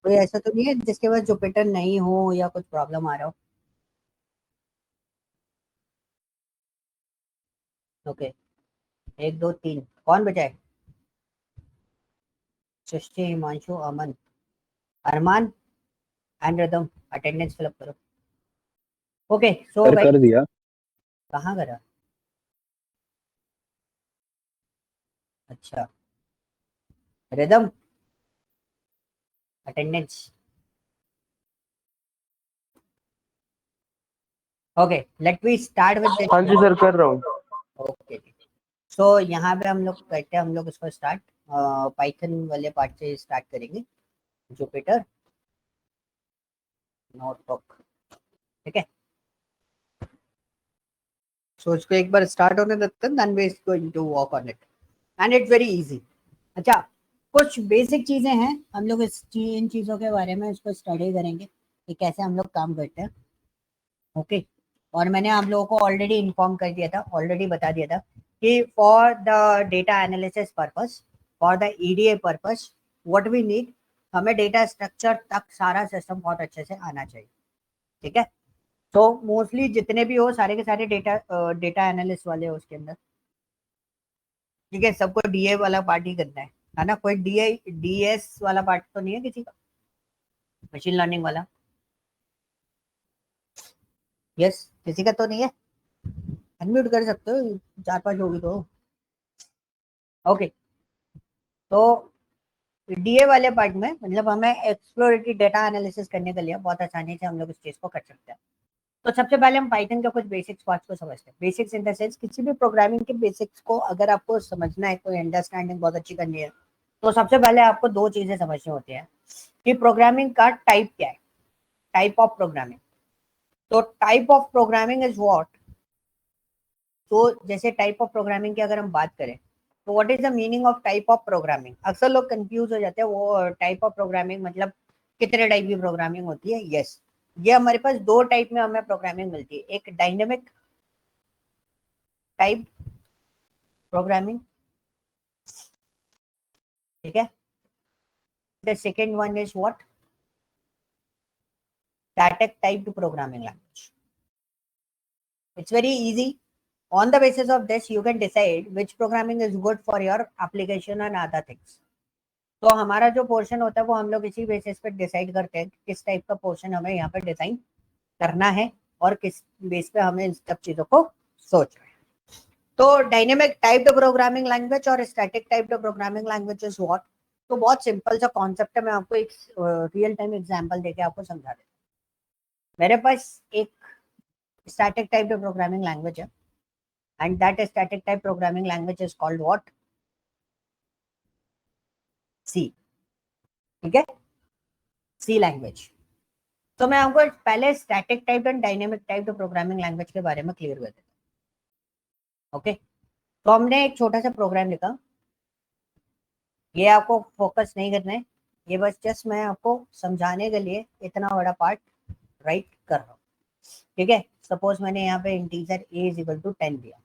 कोई ऐसा तो नहीं है जिसके पास जुपिटर नहीं हो या कुछ प्रॉब्लम आ रहा हो? ओके, 1 2 3 कौन बचा है? सृष्टि, हिमांशु, अमन, अरमान एंड रिदम। अटेंडेंस फिलअप करो। ओके सो सर गाइस, कर दिया। कहाँ करा? अच्छा, rhythm, attendance. Okay, let me start with हाँ दिस। जी सर, कर रहा हूँ। ओके, सो यहाँ पे हम लोग करते हैं, हम लोग इसको स्टार्ट पाइथन वाले पार्ट से स्टार्ट करेंगे। जुपिटर नोटबुक, ठीक है। सो इसको एक बार स्टार्ट होने देते हैं, then we is going to work on it and it's very easy. अच्छा, कुछ बेसिक चीजें हैं, हम लोग इन चीजों के बारे में इसको स्टडी करेंगे कि कैसे हम लोग काम करते हैं। ओके, और मैंने आप लोगों को ऑलरेडी इन्फॉर्म कर दिया था, ऑलरेडी बता दिया था कि for the data analysis purpose, for the EDA purpose, what we need, हमें डेटा स्ट्रक्चर तक सारा सिस्टम बहुत अच्छे से आना चाहिए, ठीक है। तो मोस्टली जितने भी हो सारे के सारे डेटा एनालिस्ट वाले हो उसके अंदर, ठीक है। सबको डीए वाला पार्ट ही करना है ना? कोई डीएस वाला पार्ट तो नहीं है किसी का, मशीन लर्निंग वाला? यस, किसी का तो नहीं है? अनम्यूट कर सकते हो, 4 5 होगी तो। ओके, तो डीए वाले पार्ट में मतलब हमें एक्सप्लोरेटरी डेटा एनालिसिस करने के लिए बहुत आसानी से हम लोग इस चीज को कर सकते हैं। तो सबसे पहले हम पाइथन के कुछ बेसिक्स पार्ट्स को समझते हैं। बेसिक्स इन द सेंस, किसी भी प्रोग्रामिंग के बेसिक्स को अगर आपको समझना है, कोई अंडरस्टैंडिंग बहुत अच्छी करनी है, तो सबसे पहले आपको 2 चीजें समझनी होती है कि प्रोग्रामिंग का टाइप क्या है, टाइप ऑफ प्रोग्रामिंग। तो type of programming is what. तो जैसे टाइप ऑफ प्रोग्रामिंग की अगर हम बात करें, तो what is the meaning of type of programming? अक्सर लोग कंफ्यूज हो जाते हैं, वो टाइप ऑफ प्रोग्रामिंग मतलब कितने टाइप की प्रोग्रामिंग होती है। यस, ये हमारे पास 2 टाइप में हमें प्रोग्रामिंग मिलती है, एक डायनेमिक टाइप प्रोग्रामिंग, ठीक है। The second one is what? Static typed programming language. It's very easy. On the basis of this, you can decide which programming is good for your application and other things. तो हमारा जो portion होता है वो हम लोग इसी basis पे डिसाइड करते हैं कि किस टाइप का पोर्शन हमें यहाँ पे डिजाइन करना है और किस बेस पे हमें इन सब चीजों को सोच रहे हैं। तो डायनेमिक टाइप्ड प्रोग्रामिंग लैंग्वेज और static typed programming language is what? तो बहुत सिंपल सा कॉन्सेप्ट है, मैं आपको एक रियल टाइम एग्जांपल देके आपको समझा देता हूँ। मेरे पास एक स्टैटिक टाइप्ड प्रोग्रामिंग लैंग्वेज है and that static type programming language is called what? C, ठीक है, C लैंग्वेज। तो मैं आपको पहले static type and dynamic type programming language के बारे में क्लियर कर देता हूँ। ओके, तो हमने एक छोटा सा प्रोग्राम लिखा, ये आपको फोकस नहीं करना है, ये बस जस्ट मैं आपको समझाने के लिए इतना बड़ा पार्ट राइट कर रहा हूँ, ठीक है। सपोज मैंने यहाँ पे integer a is equal to 10 दिया।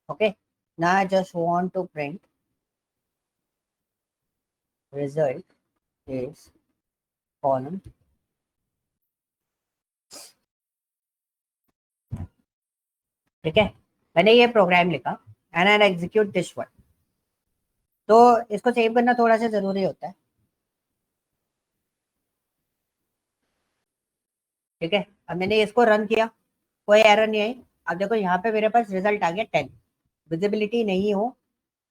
Okay, now I just want to print result is column, ठीक है। मैंने ये प्रोग्राम लिखा and I execute this one. तो इसको सेव करना थोड़ा सा जरूरी होता है, ठीक है। अब मैंने इसको रन किया, कोई एरर नहीं आई। अब देखो यहाँ पे मेरे पास रिजल्ट आ गया 10। विजिबिलिटी नहीं हो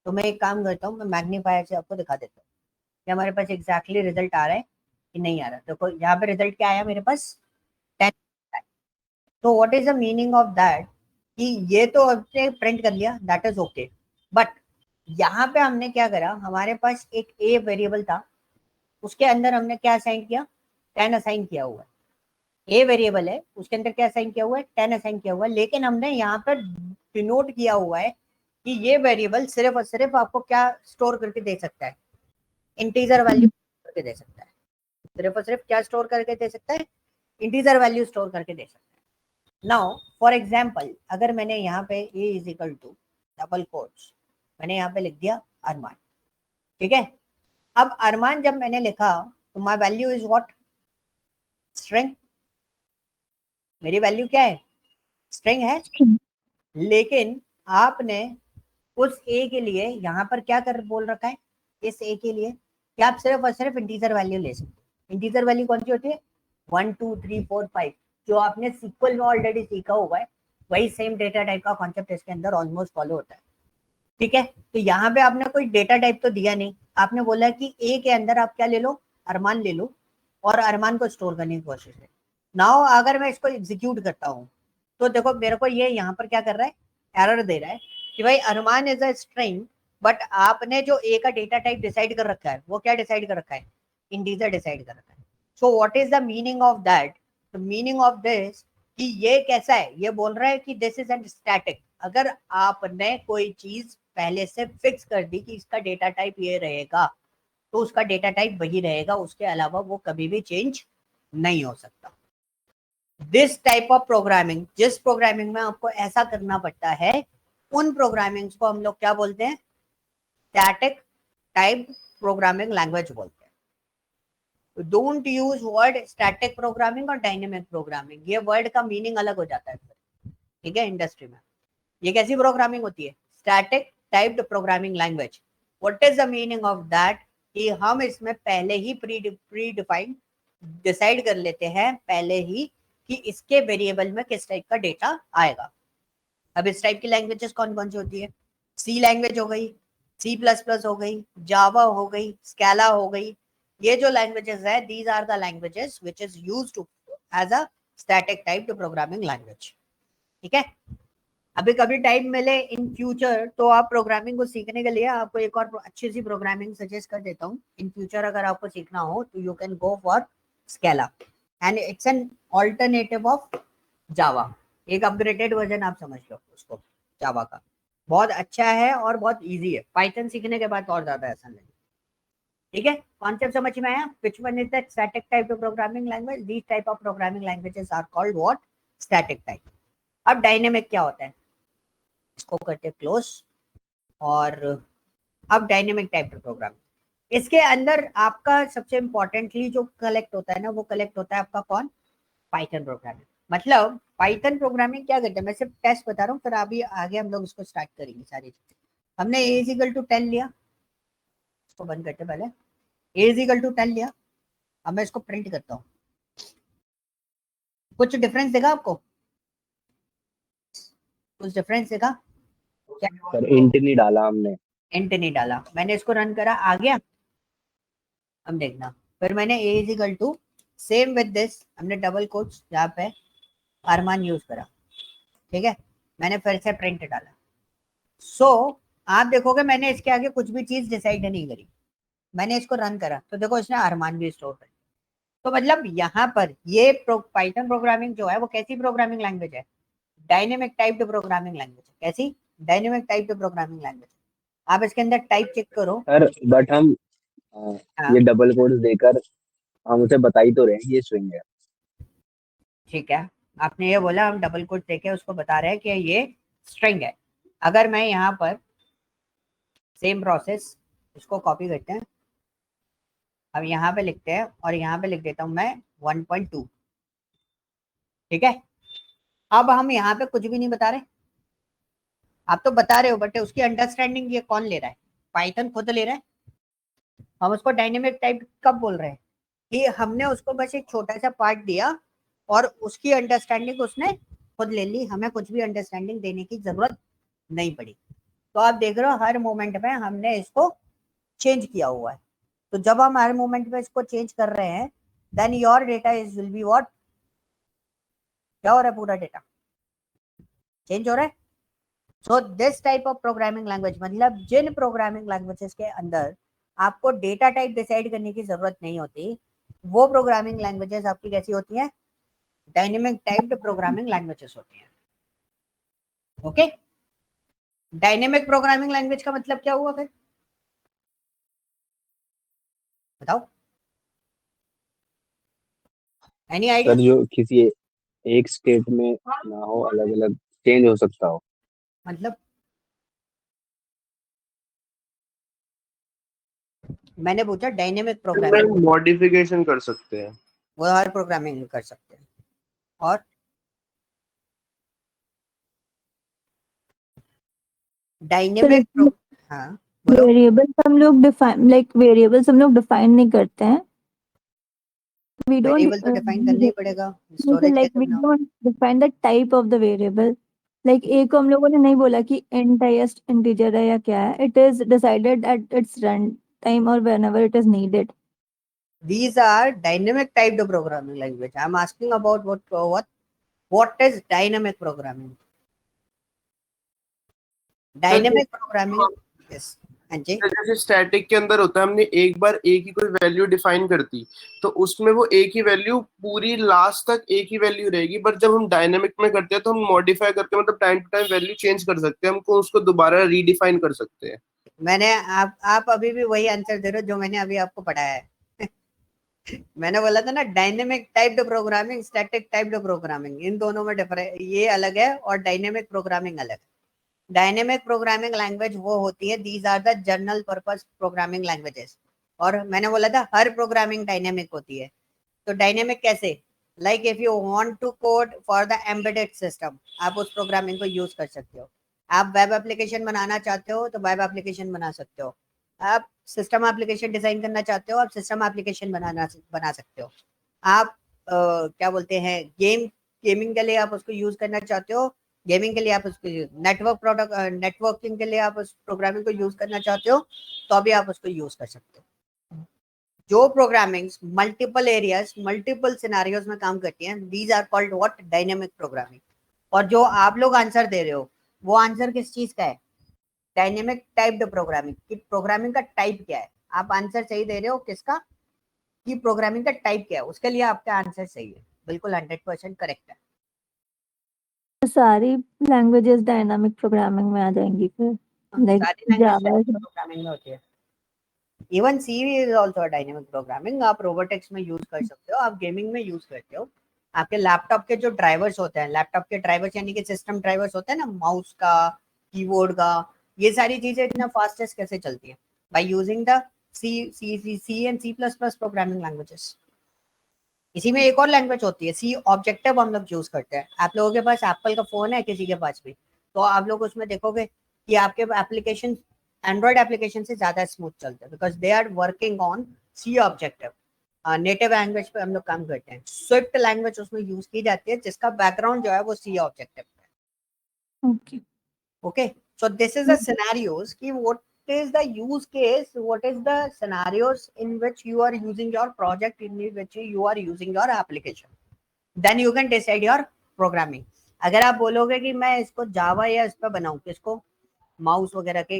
तो मैं एक काम करता हूँ, मैं मैग्नीफायर से आपको दिखा देता हूँ कि हमारे पास एग्जैक्टली रिजल्ट आ रहा है कि नहीं आ रहा। देखो यहाँ पे रिजल्ट क्या आया मेरे पास, 10। तो what is the meaning of that कि ये तो हमने प्रिंट कर लिया, दैट इज ओके, बट यहाँ पे हमने क्या करा, हमारे पास एक ए वेरिएबल था, उसके अंदर हमने क्या असाइन किया, 10 असाइन किया हुआ है। ए वेरिएबल है, उसके अंदर क्या असाइन किया हुआ है, 10 असाइन किया हुआ है, लेकिन हमने यहाँ पर डिनोट किया हुआ है कि ये वेरिएबल सिर्फ और सिर्फ आपको क्या स्टोर करके दे सकता है, इंटीजर वैल्यू करके दे सकता है। सिर्फ और सिर्फ क्या स्टोर करके दे सकता है, इंटीजर वैल्यू स्टोर करके दे सकता है। नाउ फॉर एग्जाम्पल, अगर मैंने यहाँ पे A is equal to double quotes, मैंने यहाँ पे लिख दिया अरमान, ठीक है। अब अरमान जब मैंने लिखा तो my value is what, string. मेरी वैल्यू क्या है, स्ट्रिंग है। लेकिन आपने उस ए के लिए यहाँ पर क्या कर बोल रखा है, इस ए के लिए कि आप सिर्फ और सिर्फ इंटीजर वैल्यू ले सकते हो। इंटीजर वैल्यू कौन सी होती है, 1 2 3 4 5, जो आपने सीक्वल में ऑलरेडी सीखा हुआ है, वही सेम डेटा टाइप का कॉन्सेप्ट इसके अंदर ऑलमोस्ट फॉलो होता है। ठीक है, तो यहाँ पे आपने कोई डेटा टाइप तो दिया नहीं, आपने बोला कि ए के अंदर आप क्या ले लो, अरमान ले लो, और अरमान को स्टोर करने की कोशिश है। नाउ अगर मैं इसको एग्जीक्यूट करता हूँ तो देखो मेरे को ये यहाँ पर क्या कर रहा है, एरर दे रहा है कि भाई अरमान इज अ स्ट्रिंग, बट आपने जो ए का डेटा टाइप डिसाइड कर रखा है वो क्या डिसाइड कर रखा है, इंटीजर डिसाइड कर रखा है। सो what is the meaning of that, the meaning of this कि ये कैसा है, ये बोल रहा है कि दिस इज एन स्टैटिक। अगर आपने कोई चीज पहले से फिक्स कर दी कि इसका डेटा टाइप ये रहेगा, तो उसका डेटा टाइप वही रहेगा, उसके अलावा वो कभी भी चेंज नहीं हो सकता। दिस टाइप ऑफ प्रोग्रामिंग, जिस प्रोग्रामिंग में आपको ऐसा करना पड़ता है, उन प्रोग्रामिंग्स को हम लोग क्या बोलते हैं, स्टैटिक टाइप प्रोग्रामिंग लैंग्वेज बोलते हैं। Don't use word static programming और डायनेमिक प्रोग्रामिंग, ये वर्ड का मीनिंग अलग हो जाता है। ठीक है, इंडस्ट्री में ये कैसी प्रोग्रामिंग होती है, static typed programming language. What is the meaning of that, कि हम इसमें पहले ही प्री डिफाइंड डिसाइड कर लेते हैं पहले ही कि इसके वेरिएबल में किस टाइप का डेटा आएगा। अब इस टाइप की लैंग्वेजेस कौन कौन सी होती है, सी लैंग्वेज हो गई, सी प्लस प्लस हो गई, जावा हो गई, स्केला हो गई। ये जो लैंग्वेजेस है, these are the languages which is used as a static typed programming language. ठीक है, अभी कभी टाइम मिले इन फ्यूचर तो आप प्रोग्रामिंग को सीखने के लिए आपको एक और अच्छी सी प्रोग्रामिंग सजेस्ट कर देता हूँ। इन फ्यूचर अगर आपको सीखना हो तो you can go for Scala, and it's an alternative of Java, एक अपग्रेडेड वर्जन आप समझ लो उसको जावा का। बहुत अच्छा है और बहुत इजी है, पाइथन सीखने के बाद और ज्यादा आसान लगे। ठीक है, कॉन्सेप्ट समझ में आया, which one is the static type of programming language, these type of programming languages are called what, static type. अब डायनेमिक क्या होता है, इसको करते क्लोज। और अब डायनेमिक टाइप ऑफ प्रोग्रामिंग, इसके अंदर आपका सबसे इंपॉर्टेंटली जो कलेक्ट होता है ना, वो कलेक्ट होता है आपका कौन, पाइथन प्रोग्रामिंग। मतलब पाइथन प्रोग्रामिंग क्या करते हैं, मैं सिर्फ टेस्ट बता रहा हूँ, फिर अभी आगे हम लोग इसको स्टार्ट करेंगे सारी चीजें। हमने ए इज इक्वल टू 10 लिया, इसको बंद करते पहले, ए इज इक्वल टू 10 लिया। अब मैं इसको प्रिंट करता हूँ, कुछ डिफरेंस देगा आपको, कुछ डिफरेंस देगा क्या, सर इंट नहीं डाला हमने, इंट नहीं डाला, मैंने इसको रन करा, आ गया। हम देखना, फिर मैंने A is equal to same with this, हमने डबल कोट्स यहाँ पे अरमान यूज करा। ठीक है, मैंने फिर से प्रिंट डाला। सो आप देखोगे मैंने इसके आगे कुछ भी चीज डिसाइड नहीं करी, मैंने इसको रन करा तो देखो इसने अरमान भी स्टोर कर। तो मतलब यहाँ पर ये पाइथन प्रोग्रामिंग जो है वो कैसी प्रोग्रामिंग लैंग्वेज है, डायनेमिक टाइप्ड प्रोग्रामिंग लैंग्वेज। कैसी, डायनेमिक टाइप्ड प्रोग्रामिंग लैंग्वेज। आप इसके अंदर टाइप चेक करो। सर बट हम हाँ ये डबल कोड्स देकर हम उसे बता ही तो रहे हैं कि ये स्ट्रिंग है। ठीक है, आपने ये बोला हम डबल कोट देके उसको बता रहे हैं कि ये स्ट्रिंग है। अगर मैं यहाँ पर सेम प्रोसेस, इसको कॉपी करते हैं, अब यहाँ पे लिखते हैं और यहाँ पे लिख देता हूँ मैं 1.2। ठीक है, अब हम यहाँ पे कुछ भी नहीं बता रहे, आप तो बता रहे हो बट उसकी अंडरस्टैंडिंग ये कौन ले रहा है, पाइथन खुद ले रहा है। हम उसको डायनेमिक टाइप कब बोल रहे हैं, कि हमने उसको बस एक छोटा सा पार्ट दिया और उसकी अंडरस्टैंडिंग उसने खुद ले ली, हमें कुछ भी अंडरस्टैंडिंग देने की जरूरत नहीं पड़ी। तो आप देख रहे हो हर मोमेंट में हमने इसको चेंज किया हुआ है। तो जब हम हर मोमेंट में इसको चेंज कर रहे हैं, then your data is will be what, क्या हो रहा है, पूरा डेटा चेंज हो रहा है। So this type of programming language, मतलब जिन प्रोग्रामिंग लैंग्वेजेस के अंदर आपको डेटा टाइप डिसाइड करने की जरूरत नहीं होती, वो प्रोग्रामिंग लैंग्वेजेस आपकी कैसी होती है, डायनेमिक टाइप्ड प्रोग्रामिंग लैंग्वेजेस होती हैं। ओके, डायनेमिक प्रोग्रामिंग लैंग्वेज का मतलब क्या हुआ फिर, बताओ, एनी आइडिया। सर जो किसी एक स्टेट में ना हो, अलग अलग चेंज हो सकता हो। मतलब मैंने पूछा डायनेमिक प्रोग्रामिंग, मॉडिफिकेशन कर सकते हैं। वो हर प्रोग्रामिंग कर सकते हैं। और डायनेमिक हाँ बोलो। वेरिएबल्स हम लोग डिफाइन नहीं करते हैं। We don't वेरिएबल तो डिफाइन करना ही पड़ेगा, स्टोरेज like कैसे we बनाओ। don't define the type of the variable. Like a को हम लोगों ने नहीं बोला कि int है या integer है या क्या है. It is decided at its run time or whenever it is needed. These are dynamic typed programming language. I'm asking about what is dynamic programming? Dynamic programming, yes. हाँ जी। जैसे स्टैटिक के अंदर होता है, हमने एक बार एक ही कोई वैल्यू डिफाइन कर दी तो उसमें वो एक ही वैल्यू पूरी लास्ट तक एक ही वैल्यू रहेगी, बट जब हम डायनेमिक में करते हैं तो हम मॉडिफाई करके मतलब time to time value change कर सकते हैं, हमको उसको दोबारा रीडिफाइन कर सकते हैं। मैंने आप अभी भी वही आंसर दे रहे हो जो मैंने अभी आपको पढ़ाया है। मैंने बोला था ना dynamic typed programming, static typed programming, इन दोनों में डिफरेंस, ये अलग है और डायनेमिक प्रोग्रामिंग अलग है। डायनेमिक प्रोग्रामिंग लैंग्वेज वो होती है, these are the general purpose programming languages. और मैंने बोला था हर प्रोग्रामिंग डायनेमिक होती है। तो डायनेमिक कैसे, like if you want to code for the embedded system, आप उस प्रोग्रामिंग को यूज कर सकते हो। आप वेब एप्लीकेशन बनाना चाहते हो तो वेब एप्लीकेशन बना सकते हो। आप सिस्टम एप्लीकेशन डिजाइन करना चाहते हो, आप सिस्टम एप्लीकेशन बना सकते हो। आप क्या बोलते हैं, गेमिंग के लिए आप उसको यूज करना चाहते हो, गेमिंग के लिए आप उसको, नेटवर्किंग के लिए आप उस प्रोग्रामिंग को यूज करना चाहते हो तो अभी आप उसको यूज कर सकते हो। जो programming multiple areas multiple scenarios में काम करती हैं, these are called what, dynamic programming. और जो आप लोग आंसर दे रहे हो वो आंसर किस चीज का है, डायनेमिक टाइप्ड प्रोग्रामिंग की। प्रोग्रामिंग का टाइप क्या है, आप आंसर सही दे रहे हो किसका, कि प्रोग्रामिंग का टाइप क्या है, उसके लिए आपका आंसर सही है, बिल्कुल 100% करेक्ट है। सारी लैंग्वेजेस डायनामिक प्रोग्रामिंग में आ जाएंगी फिर, लाइक सारी जावा। लैंग्वेज प्रोग्रामिंग में होती है। Even C is also dynamic programming. आप रोबोटिक्स में यूज कर सकते हो, आप गेमिंग में यूज करते हो। आपके लैपटॉप के जो ड्राइवर्स होते हैं, लैपटॉप के ड्राइवर्स यानी कि सिस्टम ड्राइवर्स होते हैं ना, माउस का, कीबोर्ड का, ये सारी चीजें इतना फास्टेस्ट कैसे चलती है, by using the C and C plus plus programming languages. इसी में एक और लैंग्वेज होती है सी ऑब्जेक्टिव, हम लोग यूज करते हैं। आप लोगों के पास एप्पल का फोन है, किसी के पास भी, तो आप लोग उसमें देखोगे कि आपके एप्लीकेशन एंड्रॉइड एप्लीकेशन से ज्यादा स्मूथ चलते हैं, because they are working on C objective. Native language पे हम लोग काम करते हैं, स्विफ्ट लैंग्वेज उसमें यूज की जाती है जिसका बैकग्राउंड जो है वो सी ऑब्जेक्टिव है। Okay Okay, so this is the scenarios ki what is the use case, what is the scenarios in which you are using your project, in which you are using your application, then you can decide your programming. अगर आप बोलोगे कि मैं इसको जावा या इस पर बनाऊं, किसको, माउस वगैरह के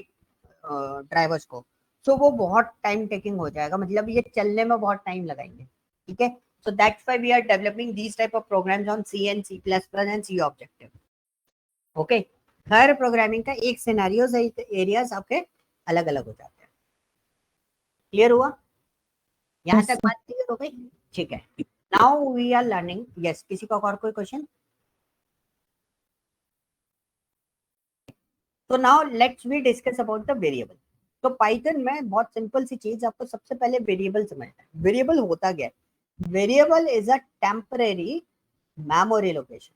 ड्राइवर्स को, तो वो बहुत टाइम टेकिंग हो जाएगा, मतलब ये चलने में बहुत टाइम लगाएंगे। ठीक है, so that's why we are developing these type of programs on C and C++ and C objective. Okay, her programming का एक सिनेरियोस एरियाज आपके अलग अलग हो जाते हैं। क्लियर हुआ, यहाँ Yes, तक बात क्लियर हो गई? ठीक है, now we are learning. Yes, किसी का और कोई क्वेश्चन? तो now let's we discuss about the variable. तो पाइथन में बहुत सिंपल सी चीज, आपको सबसे पहले वेरिएबल समझना है। वेरिएबल होता क्या है? Variable is a temporary memory location.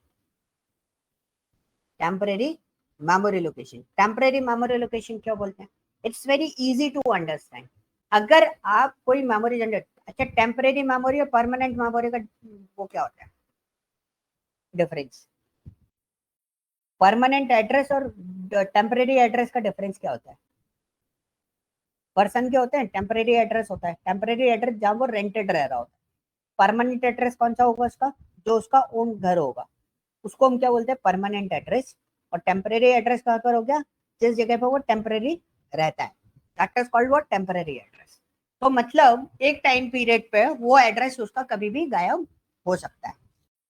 Temporary memory location, temporary memory location क्यों बोलते हैं? It's very easy to understand. अगर आप कोई मेमोरी जनरेट, अच्छा टेम्परेरी मेमोरी और परमानेंट मेमोरी का वो क्या होता है डिफरेंस? परमानेंट एड्रेस और टेम्परेरी एड्रेस का डिफरेंस क्या होता है? पर्सन क्या होते हैं, टेम्परेरी एड्रेस होता है, टेम्परेरी एड्रेस जहाँ वो रेंटेड रह रहा होता है। परमानेंट एड्रेस कौन सा होगा उसका, जो उसका ओन घर होगा, उसको हम क्या बोलते हैं, परमानेंट एड्रेस। और टेम्परेरी एड्रेस कहाँ पर हो गया, जिस जगह पर वो टेम्परेरी रहता है, that is called what, temporary address. तो मतलब एक टाइम पीरियड पे वो एड्रेस उसका कभी भी गायब हो सकता है।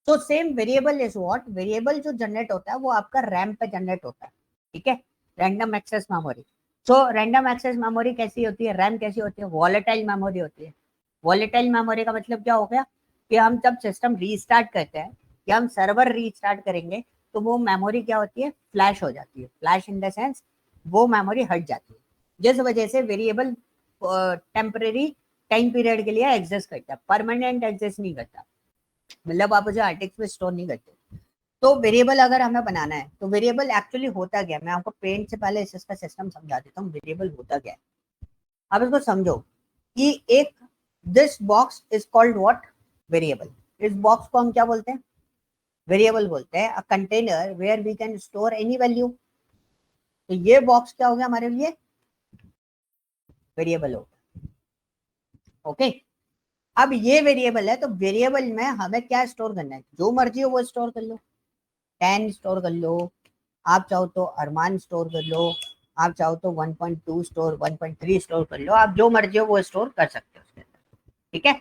तो same variable is what, variable जो जनरेट होता है वो आपका रैम पे जनरेट होता है। ठीक है, रैंडम एक्सेस मेमोरी। तो रैंडम एक्सेस मेमोरी कैसी होती है, रैम कैसी होती है, वॉलेटाइल मेमोरी होती है। वॉलेटाइल मेमोरी का मतलब क्या हो गया कि हम जब सिस्टम रीस्टार्ट करते हैं या हम सर्वर रीस्टार्ट करेंगे तो वो मेमोरी क्या होती है, फ्लैश हो जाती है। फ्लैश इन द सेंस वो मेमोरी हट जाती है, जिस वजह से वेरिएबल टेम्परेरी टाइम पीरियड के लिए एग्जिस्ट करता है, परमानेंट एग्जिस्ट नहीं करता, मतलब आप उसे हार्ड में स्टोर नहीं करते। तो वेरिएबल अगर हमें बनाना है तो वेरिएबल एक्चुअली होता क्या है, मैं आपको पेंट से पहले इसका सिस्टम समझा देता हूँ। वेरिएबल होता क्या है, अब इसको समझो कि एक this box is called what, variable. इस बॉक्स को हम क्या बोलते हैं, वेरिएबल बोलते हैं। A container where we can store any value. तो ये बॉक्स क्या हो गया हमारे लिए, वेरिएबल हो गया। ओके, अब ये वेरिएबल है, तो वेरिएबल में हमें क्या स्टोर करना है, जो मर्जी हो वो स्टोर कर लो। 10 स्टोर कर लो, आप चाहो तो अरमान स्टोर कर लो, आप चाहो तो 1.2 स्टोर, 1.3 स्टोर कर लो, आप जो मर्जी हो वो स्टोर कर सकते हो उसके अंदर, ठीक है।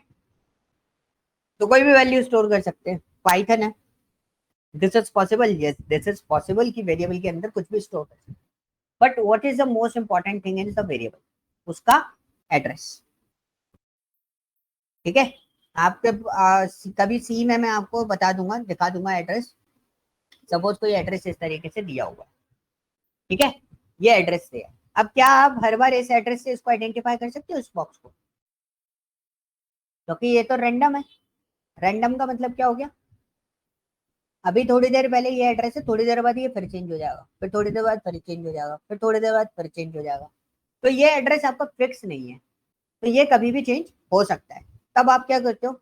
तो कोई भी वैल्यू स्टोर कर सकते हैं, पाइथन है, this is possible, yes this is possible कि वेरिएबल के अंदर कुछ भी स्टोर कर सकते, but what is the most important thing in the variable, उसका एड्रेस, ठीक है। आपके कभी सी में मैं आपको बता दूंगा, दिखा दूंगा एड्रेस। सपोज कोई एड्रेस इस तरीके से दिया हुआ है, ठीक है, ये एड्रेस दिया। अब क्या आप हर बार इस एड्रेस से इसको आइडेंटिफाई कर सकते हो इस बॉक्स को, क्योंकि ये तो रैंडम है। रैंडम का मतलब क्या हो गया, अभी थोड़ी देर पहले ये एड्रेस है, थोड़ी देर बाद ये फिर चेंज हो जाएगा, फिर थोड़ी देर बाद फिर चेंज हो जाएगा, फिर थोड़ी देर बाद फिर चेंज हो जाएगा। तो ये एड्रेस आपका फिक्स नहीं है, तो ये कभी भी चेंज हो सकता है। तब आप क्या करते हो,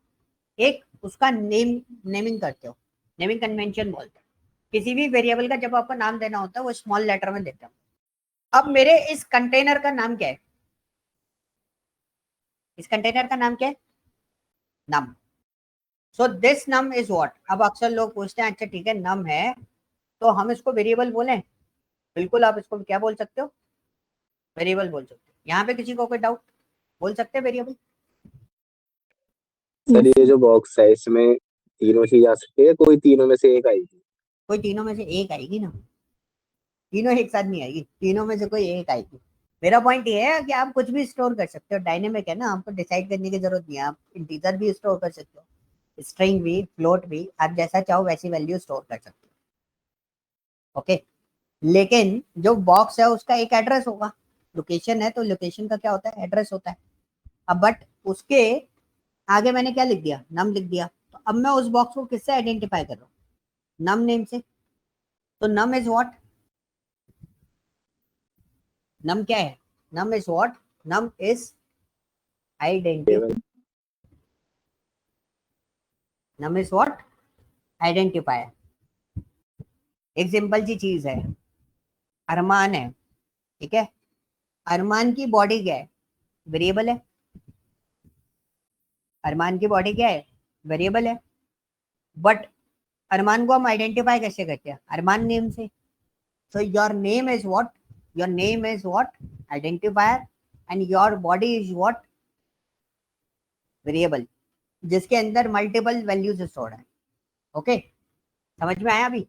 एक उसका नेमिंग करते हो, नेमिंग कन्वेंशन बोलते हैं। किसी भी वेरिएबल का जब आपको नाम देना होता है वो स्मॉल लेटर में देते हो। अब मेरे इस कंटेनर का नाम क्या है, इस कंटेनर का नाम क्या है, num. So this num is what. अब अक्सर लोग पूछते हैं अच्छा ठीक है नम है तो हम इसको वेरिएबल बोलें, बिल्कुल आप इसको क्या बोल सकते हो, वेरिएबल बोल सकते हो। यहाँ पे किसी को कोई डाउट, बोल सकते हैं वेरिएबल। सर ये जो बॉक्स है इसमें तीनों चीज आ सकती है, कोई तीनों में से एक आएगी? कोई तीनों में से एक आएगी ना, तीनों एक साथ नहीं आएगी, तीनों में से कोई एक आएगी। मेरा पॉइंट ये है कि आप कुछ भी स्टोर कर सकते हो, डायनेमिक है ना, आपको डिसाइड करने की जरूरत नहीं है। आप इंटीजर भी स्टोर कर सकते हो, स्ट्रिंग भी, फ्लोट भी, आप जैसा चाहो वैसी वैल्यू स्टोर कर सकते हो। ओके, लेकिन जो बॉक्स है उसका एक एड्रेस होगा, लोकेशन है तो लोकेशन का क्या होता है, एड्रेस होता है। अब बट उसके आगे मैंने क्या लिख दिया, नम लिख दिया, तो अब मैं उस बॉक्स को किससे आइडेंटिफाई कर रहा हूँ, नम नेम से। तो नम इज व्हाट, नम क्या है, num is what, num is identity, num is what, identifier. एक सिंपल सी चीज है, अरमान है, ठीक है, अरमान की बॉडी क्या है, वेरिएबल है। अरमान की बॉडी क्या है, वेरिएबल है, बट अरमान को हम आइडेंटिफाई कैसे करते हैं, अरमान नेम से। So your name is what, your name is what, identifier, and your body is what, variable, जिसके अंदर मल्टीपल वैल्यूज स्टोर्ड है। ओके, समझ में आया अभी?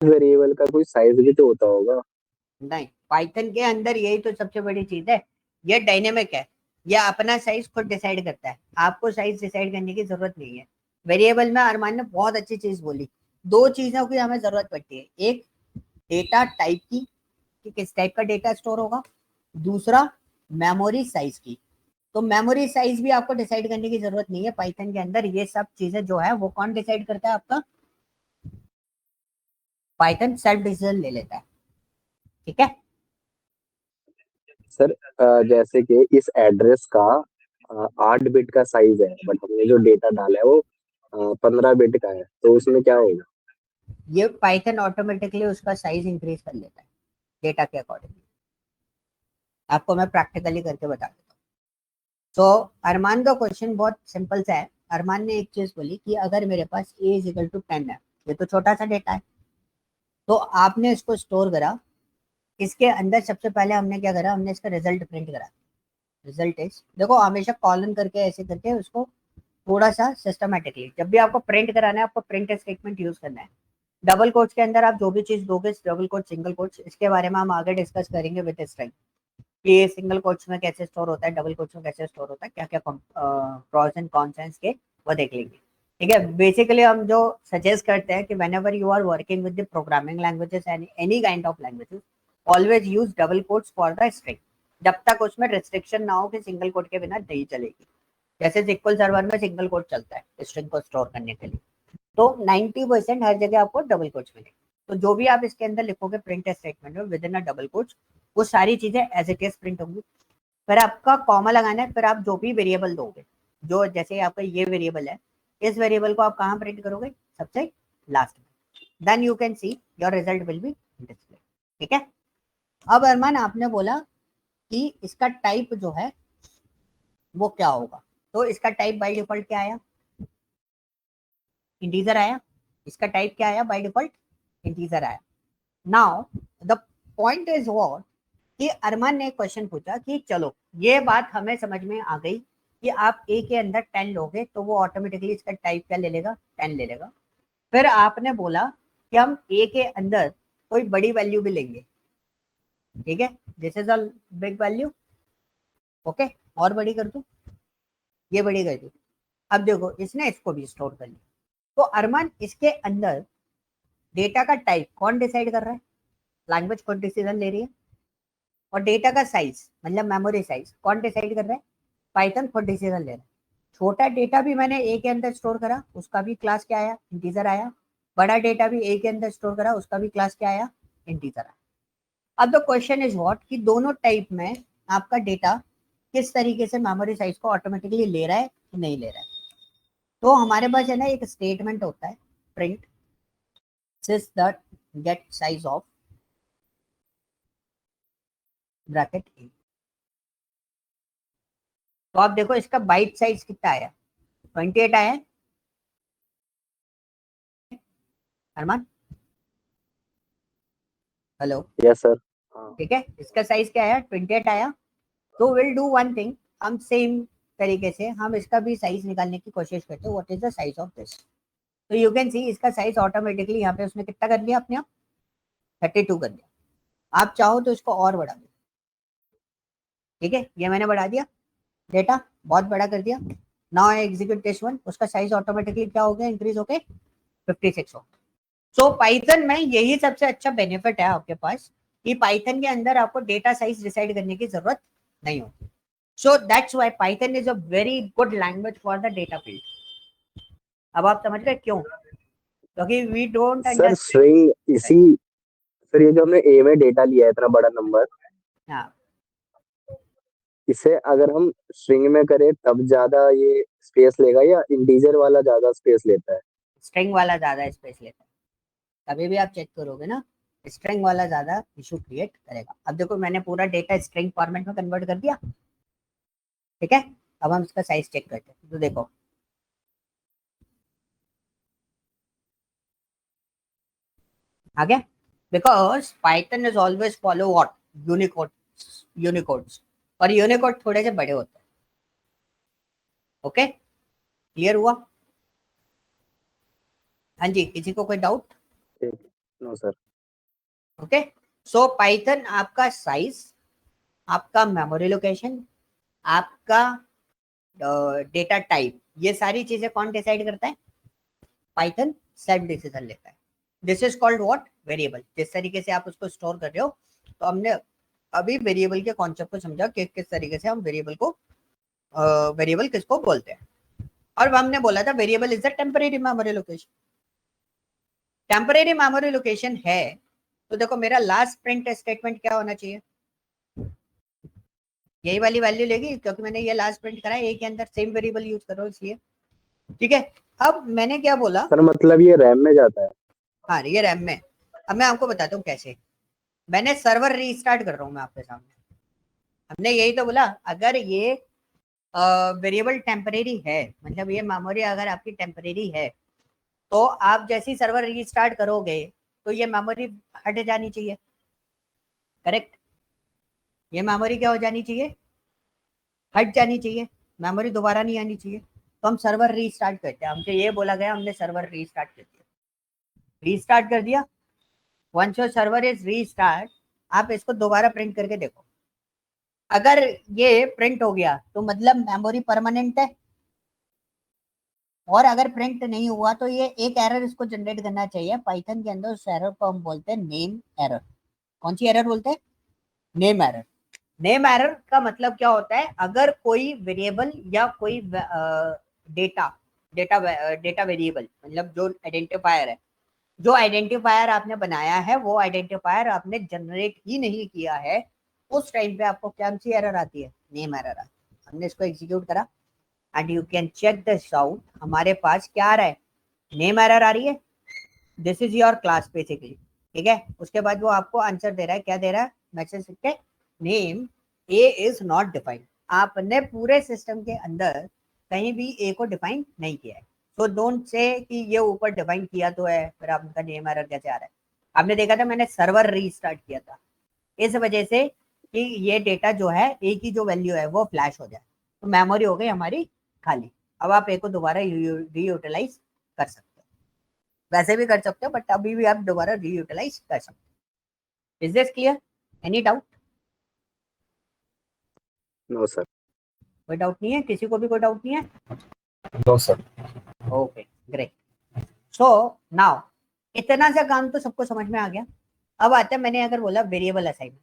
वेरिएबल का कोई साइज भी तो होता होगा? नहीं, पाइथन के अंदर यही तो सबसे बड़ी चीज है, ये डायनेमिक है, ये अपना साइज खुद डिसाइड करता है, आपको साइज डिसाइड करने की जरूरत नहीं है। वेरिएबल में अरमान ने बहुत अच्छी चीज बोली, दो चीजों की हमें जरूरत पड़ती है, एक डेटा टाइप की कि किस टाइप का डेटा स्टोर होगा, दूसरा मेमोरी साइज की। तो मेमोरी साइज भी आपको डिसाइड करने की जरूरत नहीं है पाइथन के अंदर, ये सब चीजें जो है वो कौन डिसाइड करता है आपका, पाइथन सेल्फ डिसीजन ले लेता है, ठीक है। सर जैसे कि इस एड्रेस का 8 बिट का साइज है, बट हमने जो डेटा डाला है वो 15 बिट का है, तो उसमें क्या होगा? ये पाइथन ऑटोमेटिकली उसका साइज इंक्रीज कर लेता है डेटा के अकॉर्डिंग। आपको मैं प्रैक्टिकली करके बता देता हूँ। तो अरमान का क्वेश्चन बहुत सिंपल सा है। अरमान ने एक चीज बोली कि अगर मेरे पास a इज इक्वल टू 10 है, ये तो छोटा सा डेटा है, तो आपने इसको स्टोर करा, इसके अंदर सबसे पहले हमने क्या करा, हमने इसका रिजल्ट प्रिंट करा। रिजल्ट इज, देखो हमेशा कॉलन करके ऐसे करके उसको थोड़ा सा सिस्टमेटिकली, जब भी आपको प्रिंट कराना है आपको प्रिंट स्टेटमेंट यूज करना है। डबल कोट्स के अंदर आप जो भी चीज दोगे, डबल कोट, सिंगल कोट्स, इसके बारे में हम आगे डिस्कस करेंगे विद स्ट्रिंग, कि सिंगल कोट्स में कैसे स्टोर होता है, डबल कोट्स में कैसे स्टोर होता है, क्या क्या प्रोस एंड कॉन्स हैं इसके, वो देख लेंगे, ठीक है। बेसिकली हम जो सजेस्ट करते हैं कि whenever you are working with the programming languages and any kind of languages, always use double quotes for the string. जब तक उसमें रिस्ट्रिक्शन ना हो कि सिंगल कोट के बिना नहीं चलेगी। जैसे SQL सर्वर में सिंगल कोट चलता है स्ट्रिंग को स्टोर करने के लिए, तो 90% हर जगह आपको डबल कोट्स मिलेंगे। तो जो भी आप इसके अंदर लिखोगे प्रिंट स्टेटमेंट में with in a double quotes, वो सारी चीजें एज इट इज प्रिंट होंगी। फिर आपका कॉमा लगाना है, फिर आप जो भी वेरिएबल दोगे, जो जैसे आपका ये वेरिएबल है, इस वेरिएबल को आप कहाँ प्रिंट करोगे, सबसे लास्ट में, then you can see your result will be display. ठीक है। अब अरमान आपने बोला कि इसका टाइप जो है वो क्या होगा, तो इसका टाइप बाय डिफॉल्ट क्या आया, इंटीजर आया। इसका टाइप क्या आया बाय डिफॉल्ट, इंटीजर आया। Now the point is what कि अरमान ने एक क्वेश्चन पूछा कि चलो ये बात हमें समझ में आ गई कि आप ए के अंदर 10 लोगे तो वो ऑटोमेटिकली इसका टाइप क्या ले लेगा, 10 ले लेगा। फिर आपने बोला कि हम ए के अंदर कोई बड़ी वैल्यू भी लेंगे, ठीक है, this is a big value, okay, और बड़ी कर दूं, ये बड़ी कर दी। अब देखो इसने इसको भी स्टोर कर लिया, तो अरमान इसके अंदर डेटा का टाइप कौन डिसाइड कर रहा है, लैंग्वेज कौन डिसीजन ले रही है, और डेटा का साइज मतलब मेमोरी साइज कौन डिसाइड कर रहा है, पाइथन खुद डिसीजन ले रहा है। छोटा डेटा भी मैंने ए के अंदर स्टोर करा, उसका भी क्लास क्या आया, इंटीजर आया। बड़ा डेटा भी ए के अंदर स्टोर करा, उसका भी क्लास क्या आया, इंटीजर आया। अब द क्वेश्चन इज व्हाट कि दोनों टाइप में आपका डेटा किस तरीके से मेमोरी साइज को ऑटोमेटिकली ले रहा है कि नहीं ले रहा है। तो हमारे पास है ना एक स्टेटमेंट होता है print sys that get size of bracket A. तो आप देखो इसका बाइट साइज कितना आया, 28 आया है अरमान, हेलो, यस सर। ठीक है, इसका साइज क्या आया, 28 आया। तो विल डू वन थिंग, हम सेम तरीके से हम इसका भी साइज निकालने की कोशिश करते हैं, what is the size of this. तो यू कैन सी इसका साइज ऑटोमेटिकली यहाँ पे उसने कितना कर लिया अपने आप, 32 कर दिया। आप चाहो तो इसको और बढ़ा दो, ठीक है, ये मैंने बढ़ा दिया, डेटा बहुत बड़ा कर दिया। Now I execute this one, उसका साइज ऑटोमेटिकली क्या हो गया, इंक्रीज होके 56 हो। सो पाइथन में यही सबसे अच्छा बेनिफिट है आपके पास कि पाइथन के अंदर आपको डेटा साइज डिसाइड करने की जरूरत नहीं होती। So that's why Python is a very good language for the data field. अब आप समझ गए क्यों, क्योंकि we don't sir understand. String इसी, सर ये जो हमने ए में डेटा लिया है इतना बड़ा नंबर, हाँ, इसे अगर हम स्ट्रिंग में करें तब ज्यादा ये स्पेस लेगा या इंटीजर वाला ज्यादा स्पेस लेता है? स्ट्रिंग वाला ज्यादा स्पेस लेता है, कभी भी आप चेक करोगे ना स्ट्रिंग वाला ज्यादा इशू क्रिएट करेगा। अब देखो मैंने पूरा डेटा स्ट्रिंग फॉर्मेट में कन्वर्ट कर दिया, ठीक है। अब हम इसका साइज चेक करते हैं, तो देखो आ गया, because Python is always follow what, Unicodes, और यूनिकोड थोड़े से बड़े होते हैं। ओके, क्लियर हुआ, हाँ जी, किसी को कोई doubt, no sir. Okay. So Python आपका साइज, आपका मेमोरी लोकेशन, आपका डेटा टाइप, ये सारी चीजें कौन डिसाइड करता है, पाइथन सेल्फ डिसीजन लेता है। This is called what, variable. जिस तरीके से आप उसको स्टोर कर रहे हो, तो हमने अभी वेरिएबल के कॉन्सेप्ट को समझा कि किस तरीके से हम वेरिएबल को वेरिएबल किसको बोलते हैं। और हमने बोला था variable is the temporary memory location. Temporary memory location है तो देखो मेरा लास्ट प्रिंट स्टेटमेंट क्या होना चाहिए, यही वाली वैल्यू लेगी, क्योंकि मैंने ये लास्ट प्रिंट करा है ए के अंदर, सेम वेरिएबल यूज करो इसलिए, ठीक है। अब मैंने क्या बोला, सर मतलब ये रैम में जाता है? हाँ ये रैम में। अब मैं आपको बताता हूँ कैसे। मैंने सर्वर रीस्टार्ट कर रहा हूँ मैं आपके सामने, हमने यही तो बोला अगर ये वेरिएबल टेम्परेरी है, मतलब ये मेमोरी अगर आपकी टेम्परेरी है, तो आप जैसी सर्वर रीस्टार्ट करोगे तो ये मेमोरी हट जानी चाहिए, करेक्ट। ये मेमोरी क्या हो जानी चाहिए, हट जानी चाहिए, मेमोरी दोबारा नहीं आनी चाहिए। तो हम सर्वर रीस्टार्ट करते हैं, हमसे ये बोला गया, हमने सर्वर रीस्टार्ट कर दिया, रीस्टार्ट कर दिया। Once your server is restart, आप इसको दोबारा प्रिंट करके देखो, अगर ये प्रिंट हो गया तो मतलब मेमोरी परमानेंट है, और अगर प्रिंट नहीं हुआ तो ये एक एरर इसको जनरेट करना चाहिए पाइथन के अंदर। उस एरर को हम बोलते हैं नेम एरर। कौन सी एरर बोलते हैं, नेम एरर। नेम एरर का मतलब क्या होता है, अगर कोई वेरिएबल या कोई डेटा वेरिएबल मतलब जो आइडेंटिफायर है, जो आइडेंटिफायर आपने बनाया है वो आइडेंटिफायर आपने जनरेट ही नहीं किया है, उस टाइम पे आपको क्या सी एरर आती है, नेम एरर आती है। हमने इसको एग्जीक्यूट करा and you can check this out, हमारे पास क्या आ रहा है, नेम एरर आ रही है, this is your class basically, ठीक है। उसके बाद वो आपको आंसर दे रहा है, क्या दे रहा है, मैसेज लिख के name A is not defined. आपने पूरे सिस्टम के अंदर कहीं भी ए को डिफाइन नहीं किया है, तो डोंट से कि ये ऊपर डिफाइन किया तो है, फिर आपका नेम एरर कैसे आ रहा है। आपने देखा था मैंने सर्वर रीस्टार्ट किया था इस वजह से कि ये डेटा जो है ए की जो वैल्यू है वो फ्लैश हो जाए, तो मेमोरी हो गई हमारी खाली। अब आप ए को दोबारा रीयूटिलाइज कर सकते हो, वैसे भी कर सकते हो बट अभी भी आप दोबारा रीयूटिलाइज कर सकते हो। Is this clear, any doubt? No sir. कोई डाउट नहीं है, किसी को भी कोई डाउट नहीं है? No sir. Okay great. So now इतना सा काम तो सबको समझ में आ गया। अब आता है, मैंने अगर बोला variable assignment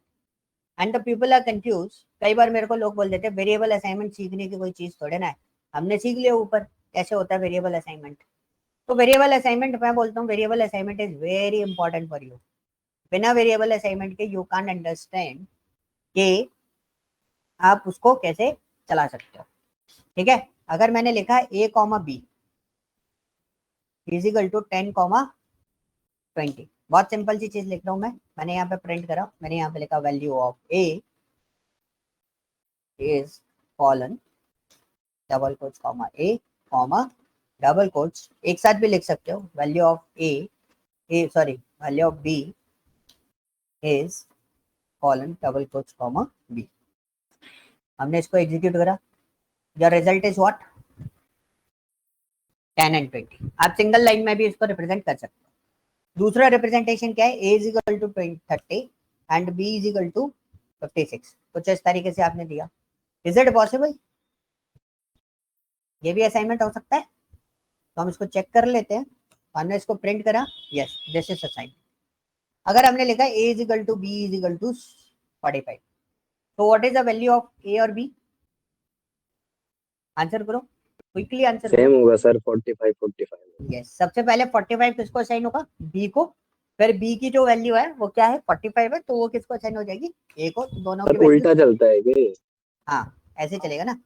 and the people are confuse. कई बार मेरे को लोग बोल देते हैं वेरिएबल असाइनमेंट सीखने की कोई चीज थोड़े ना है, हमने सीख लिया ऊपर कैसे होता है वेरिएबल असाइनमेंट। तो वेरिएबल असाइनमेंट मैं बोलता हूँ variable assignment is very important for you. बिना वेरिएबल असाइनमेंट के यू कांट अंडरस्टैंड कि आप उसको कैसे चला सकते हो, ठीक है। अगर मैंने लिखा ए कॉमा बी इजिकल टू 10,20, बहुत सिंपल सी चीज लिख रहा हूं मैंने यहाँ पे प्रिंट करा, मैंने यहाँ पे लिखा value of a is colon double quotes comma a comma double quotes, एक साथ भी लिख सकते हो, value of value of b is colon double quotes comma b. हमने इसको एग्जीक्यूट करा, your result is what, 10 and 20। आप सिंगल लाइन में भी इसको रिप्रेजेंट कर सकते हो। दूसरा रिप्रेजेंटेशन क्या है, A is equal to 30 and B is equal to 56, कुछ इस तरीके से आपने दिया। इज इट पॉसिबल, ये भी असाइनमेंट हो सकता है, तो हम इसको चेक कर लेते हैं। हमने इसको प्रिंट करा, यस दिस इज असाइनमेंट। अगर हमने लिखा A is equal to B is equal to 45, तो what is the value of A और बी, आंसर करो क्विकली, आंसर सेम होगा सर, 45 यस। सबसे पहले 45 किसको असाइन होगा, बी को, फिर बी की जो वैल्यू है वो क्या है 45 है, तो वो किसको असाइन हो जाएगी, ए को। दोनों की सर उल्टा चलता है कि? हाँ ऐसे चलेगा ना,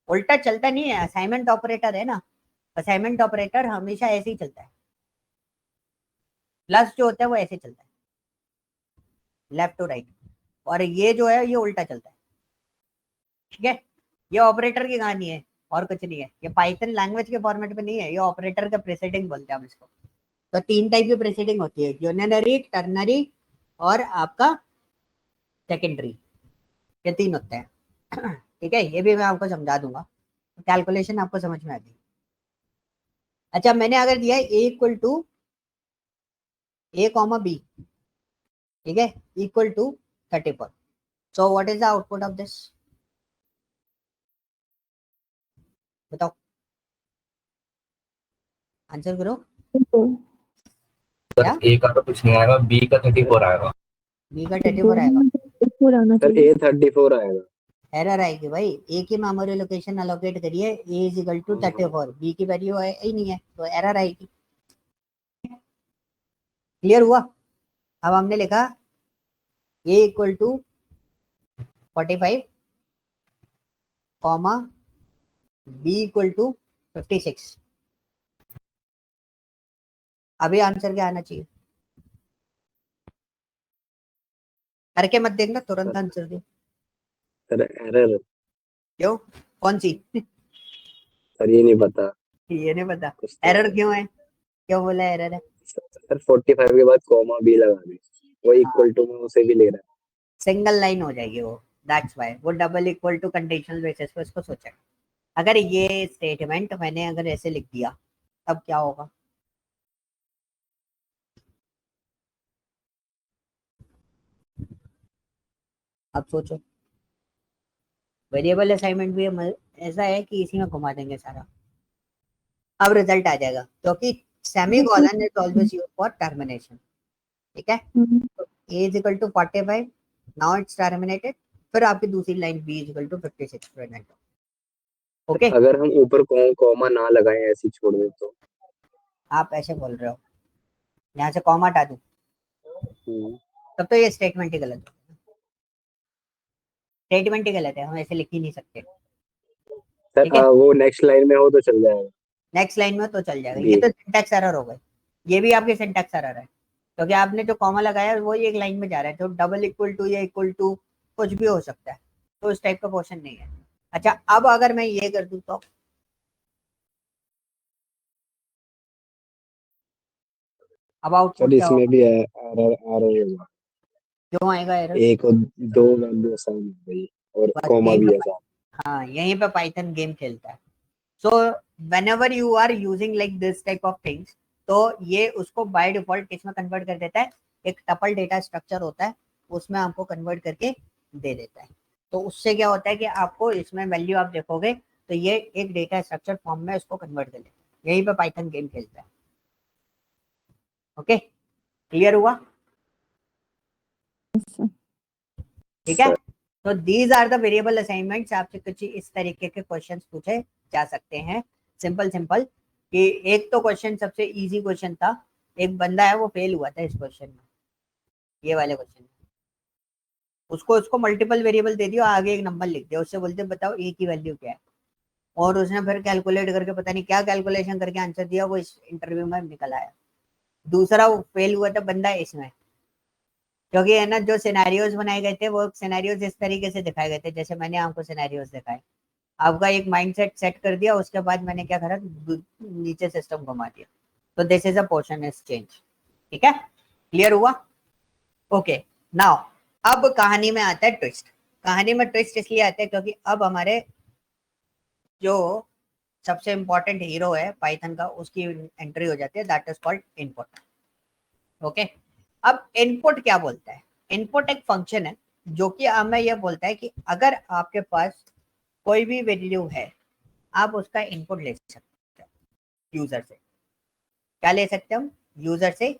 उल्टा चलता नहीं है, असाइनमेंट ऑपरेटर है ना, असाइनमेंट ऑपरेटर हमेशा ऐसे ही चलता है, प्लस जो होता है वो ऐसे चलता है लेफ्ट टू राइट, और ये जो है ये उल्टा चलता है, ठीक है। ये ऑपरेटर की कहानी है और कुछ नहीं है, ये पाइथन लैंग्वेज के फॉर्मेट में नहीं है, ये ऑपरेटर का प्रेसिडिंग बोलते हैं हम इसको। तो 3 टाइप की प्रेसिडिंग होती है, यूनिनरी, टर्नरी और आपका सेकेंडरी, ये 3 होते हैं, ठीक है। ये भी मैं आपको समझा दूंगा, कैलकुलेशन आपको समझ में आ गई। अच्छा मैंने अगर दिया है A equal to A comma B, ठीक है, equal to 34, so what is the output of this, बताओ, आंसर करो। क्या ए का तो कुछ नहीं आएगा, बी का 34 आएगा। बी का 34 आएगा, सर ए 34 आएगा। एरर आएगी भाई, ए की मेमोरी लोकेशन अलोकेट करिए, ए इज इक्वल टू 34, बी की वैल्यू है ही नहीं है तो एरर आएगी। क्लियर हुआ? अब हमने लिखा A equal to 45 comma B equal to 56, अभी आंसर क्या आना चाहिए, करके मत देखना, तुरंत आंसर दो। Sir error. क्यों, कौन सी? सर ये नहीं पता, ये नहीं पता, कुछ तो एरर क्यों है, क्यों बोला एरर है? सर 45 के बाद कॉमा बी लगा दी, वो इक्वल टू में उसे भी ले रहा है। सिंगल लाइन हो जाएगी वो, दैट्स व्हाई वो double equal to conditional basis पे इसको सोचा। अगर ये स्टेटमेंट मैंने अगर ऐसे लिख दिया तब क्या होगा, अब सोचो। वेरिएबल असाइनमेंट भी ऐसा है कि इसी में घुमा देंगे सारा, अब रिजल्ट आ जाएगा, क्योंकि semicolon is always used for termination, ठीक है। तो a is equal to 45, now it's terminated, फिर आपकी दूसरी line b equal to 56%। Okay, अगर हम ऊपर कॉमा ना लगाएं, ऐसे छोड़ दें तो? आप ऐसे बोल रहे हो, यहाँ से कॉमा हटा दूं, तब तो ये स्टेटमेंट ही गलत है। स्टेटमेंट ही गलत है, हम ऐसे लिख ही नहीं सकते। सर ठीक है, वो नेक्स्ट लाइन में हो तो चल जाएगा। नेक्स्ट लाइन में तो चल जाएगा। जी। ये तो सिंटैक्स एरर हो गई, ये भी आपके सिंटैक्स एरर है, क्योंकि आपने जो कॉमा लगाया है वो एक लाइन में जा रहा है, तो डबल इक्वल टू या इक्वल टू कुछ भी हो सकता है, तो उस टाइप का क्वेश्चन नहीं है। अच्छा, अब अगर मैं ये कर दूं तो अब आउटपुट सर क्या इसमें होगा? भी एरर होगा। क्यों आएगा एरर? एक और दो वैल्यू असाइन हो गई और बस कॉमा यहीं भी पे, है साथ। हाँ यहीं पे पाइथन गेम खेलता है। सो whenever you are using like this type of things, तो ये उसको बाय डिफॉल्ट किसमें कन्वर्ट कर देता है? एक टपल डेटा स्ट्रक्चर होता है, उसमें आपको कन्वर्ट करके दे देता है। तो उससे क्या होता है कि आपको इसमें वैल्यू आप देखोगे तो ये एक डेटा स्ट्रक्चर फॉर्म में उसको कन्वर्ट कर लेता है। यहीं पे पाइथन गेम खेलता है। ओके, क्लियर हुआ? ठीक है, तो these are the variable assignments. आपसे कुछ इस तरीके के क्वेश्चंस पूछे जा सकते हैं, सिंपल सिंपल। कि एक तो क्वेश्चन सबसे इजी क्वेश्चन था, एक बंदा है वो फेल हुआ था इस क्वेश्चन में, ये वाले क्वेश्चन में। उसको मल्टीपल वेरिएबल दे दिया, आगे एक नंबर लिख दिया, उससे बोलते बताओ ए की वैल्यू क्या है, और उसने फिर कैलकुलेट करके पता नहीं क्या कैलकुलेशन करके आंसर दिया, वो इस इंटरव्यू में निकल आया। दूसरा वो फेल हुआ था बंदा इसमें, क्योंकि है ना जो सिनेरियोज बनाए गए थे वो सिनेरियोज इस तरीके से दिखाए गए थे जैसे मैंने आपको सिनेरियोज दिखाए। आपका एक माइंडसेट सेट कर दिया, उसके बाद मैंने क्या करा, नीचे सिस्टम घुमा दिया। तो this is a portion is change. ठीक है, क्लियर हुआ? ओके, नाउ अब कहानी में आता है ट्विस्ट। कहानी में ट्विस्ट इसलिए आता है क्योंकि अब हमारे जो सबसे इंपॉर्टेंट हीरो है पाइथन का, उसकी एंट्री हो जाती है, that is called input. Okay, अब इनपुट क्या बोलता है? इनपुट एक फंक्शन है जो कि हमें यह बोलता है कि अगर आपके पास कोई भी वैल्यू है, आप उसका इनपुट ले सकते हैं यूजर से। क्या ले सकते हैं हम? यूजर से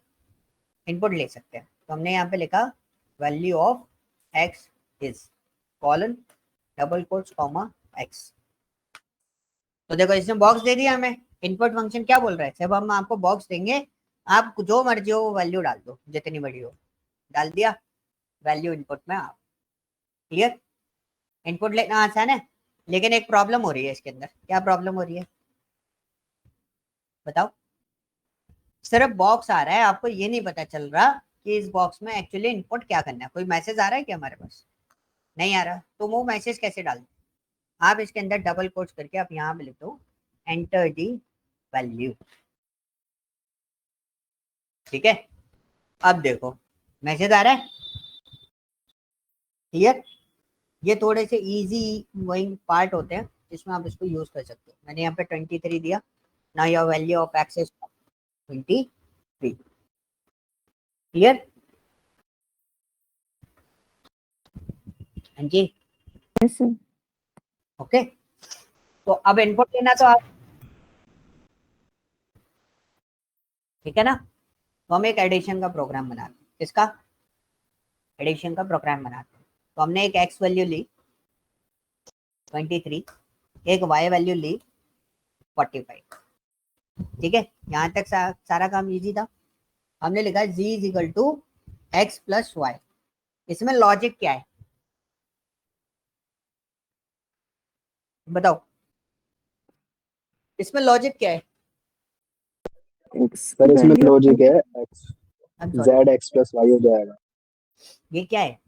इनपुट ले सकते हैं। तो हमने यहाँ पे लिखा value of x is colon double quotes comma x. तो देखो इसने बॉक्स दे दिया हमें। इनपुट फंक्शन क्या बोल रहा है? जब हम आपको बॉक्स देंगे, आप जो मर्जी हो वो वैल्यू डाल दो, जितनी बड़ी हो। डाल दिया, वैल्यू इनपुट में आप। क्लियर? इनपुट लेना आसान है, लेकिन एक प्रॉब्लम हो रही है इसके अंदर। क्या प्रॉब्लम हो रही है बताओ? सिर्फ बॉक्स आ रहा है, आपको ये नहीं पता चल रहा कि इस बॉक्स में एक्चुअली इनपुट क्या करना है। कोई मैसेज आ रहा है क्या हमारे पास? नहीं आ रहा। तो वो मैसेज कैसे डाल दो? आप इसके अंदर डबल कोट्स करके आप यहाँ पे लिख दो एंटर दी वैल्यू। ठीक है, अब देखो मैसेज आ रहा है। क्लियर? ये थोड़े से इजी गोइंग पार्ट होते हैं जिसमें आप इसको यूज कर सकते हो। मैंने यहाँ पे 23 दिया ना, your value of access 23। Clear? हाँ जी, Yes, sir. ओके। तो अब इनपुट लेना तो आप, ठीक है ना? तो हम एक एडिशन का प्रोग्राम बनाते हैं। किसका? एडिशन का प्रोग्राम बनाते हैं। तो हमने एक एक्स वैल्यू ली 23, एक वाई वैल्यू ली 45। ठीक है, यहाँ तक सारा काम इजी था। हमने लिखा Z is equal to x plus Y. इसमें लॉजिक क्या है बताओ? इसमें लॉजिक क्या है? X सर इसमें value लॉजिक है X I'm sorry, Z X plus Y हो जाएगा। ये क्या है?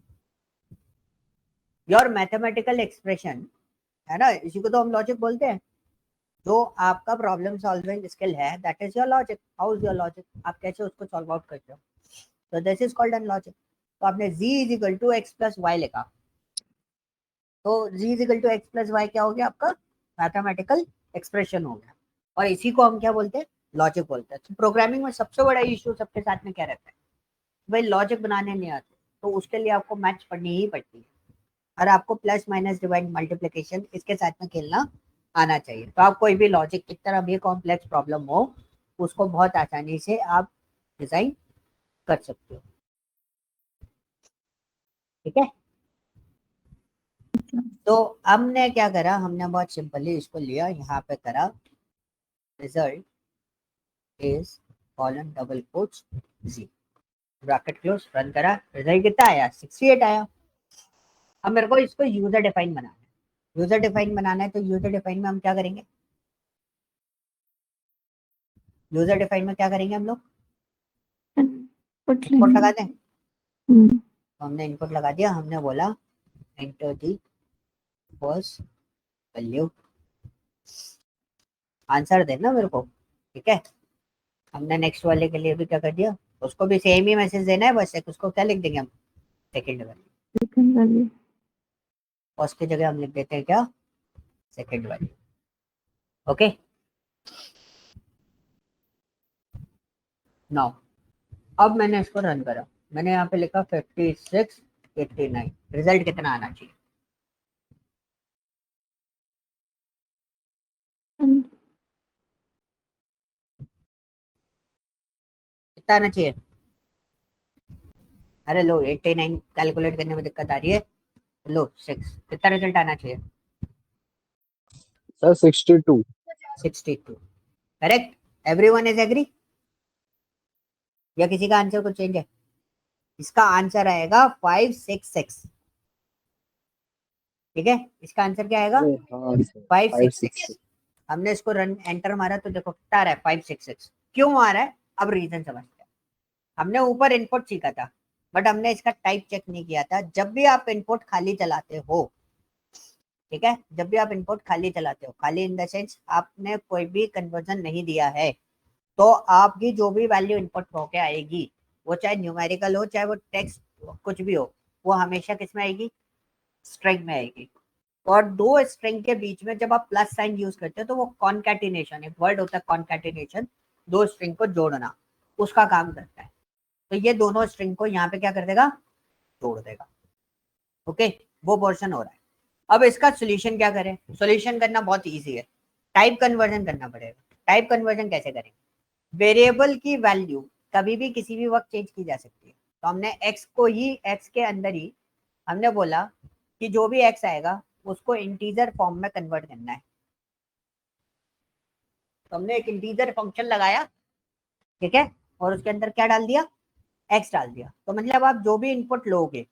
योर मैथमेटिकल एक्सप्रेशन है ना, इसी को तो हम लॉजिक बोलते हैं। जो आपका प्रॉब्लम सॉल्विंग स्किल है, that is your logic. How is your logic? आप कैसे उसको सॉल्व आउट करते हो? तो this is called an logic. तो आपने z is equal to x plus y लिखा, तो z is equal to x plus y क्या हो गया? आपका मैथमेटिकल एक्सप्रेशन हो गया। और इसी को हम क्या बोलते हैं? लॉजिक बोलते हैं। तो प्रोग्रामिंग में सबसे बड़ा इशू सबके साथ में क्या रहता है? भाई लॉजिक बनाने नहीं आते, तो उसके लिए आपको मैथ्स पढ़नी ही पड़ती है। और आपको प्लस माइनस डिवाइड मल्टीप्लिकेशन इसके साथ में खेलना आना चाहिए। तो आप कोई भी लॉजिक की तरह भी कॉम्प्लेक्स प्रॉब्लम हो, उसको बहुत आसानी से आप डिजाइन कर सकते हो। ठीक है, तो हमने क्या करा, हमने बहुत सिंपली इसको लिया, यहाँ पे करा result is colon double quotes जी, ब्रैकेट क्लोज, रन करा, रिजल्ट कितना आया 68 आया। अब मेरे को इसको यूजर डिफाइन बनाना है, यूजर डिफाइन बनाना है, तो यूजर डिफाइन में हम क्या करेंगे, यूजर डिफाइन में क्या करेंगे हम लोग, इनपुट लगा दें। तो हमने इनपुट लगा दिया, हमने बोला enter the first value, answer देना मेरे को, ठीक है। हमने नेक्स्ट वाले के लिए भी क्या कर दिया, उसको भी सेम ही मैसेज देना है, बस एक उसको क्या लिख देंगे हम, सेकंड वैल्यू, फर्स्ट की जगह हम लिख देते हैं क्या, सेकंड वैल्यू। ओके, नाउ अब मैंने इसको रन करा, मैंने यहाँ पे लिखा 56 89, रिजल्ट कितना आना चाहिए, कितना आना चाहिए, अरे लो 89 कैलकुलेट करने में दिक्कत आ रही है, लो 6, कितना रिजल्ट आना चाहिए, sir 62। 62, correct, everyone is agree, या किसी का आंसर कुछ चेंज है, इसका आंसर आएगा 566, ठीक है, इसका आंसर क्या आएगा हाँ 566। हमने इसको रन एंटर मारा तो देखो कितना आ रहा है 566, क्यों आ रहा है, अब रीजन समझते हैं। हमने ऊपर इनपुट सीखा था, बट हमने इसका टाइप चेक नहीं किया था। जब भी आप इनपुट खाली चलाते हो, ठीक है, जब भी आप इनपुट खाली चलाते हो, खाली इन द सेंस आपने कोई भी कन्वर्जन नहीं दिया है, तो आपकी जो भी वैल्यू इनपुट होके आएगी, वो चाहे न्यूमेरिकल हो चाहे वो टेक्स्ट कुछ भी हो, वो हमेशा किस में आएगी, स्ट्रिंग में आएगी। और दो स्ट्रिंग के बीच में जब आप प्लस साइन यूज करते हो तो वो कॉन्कैटिनेशन, एक वर्ड होता है कॉन्कैटिनेशन, दो स्ट्रिंग को जोड़ना, उसका काम करता है। तो ये दोनों स्ट्रिंग को यहाँ पे क्या कर देगा, जोड़ देगा। ओके, वो पोर्शन हो रहा है। अब इसका सोल्यूशन क्या करें, सोल्यूशन करना बहुत ईजी है, टाइप कन्वर्जन करना पड़ेगा। टाइप कन्वर्जन कैसे करेंगे, वेरिएबल की वैल्यू कभी भी किसी भी वक्त चेंज की जा सकती है, तो हमने x को ही, x के अंदर ही हमने बोला कि जो भी x आएगा उसको इंटीजर फॉर्म में कन्वर्ट करना है। तो हमने एक इंटीजर फंक्शन लगाया, ठीक है, और उसके अंदर क्या डाल दिया, x डाल दिया। तो मतलब आप जो भी इनपुट लोगे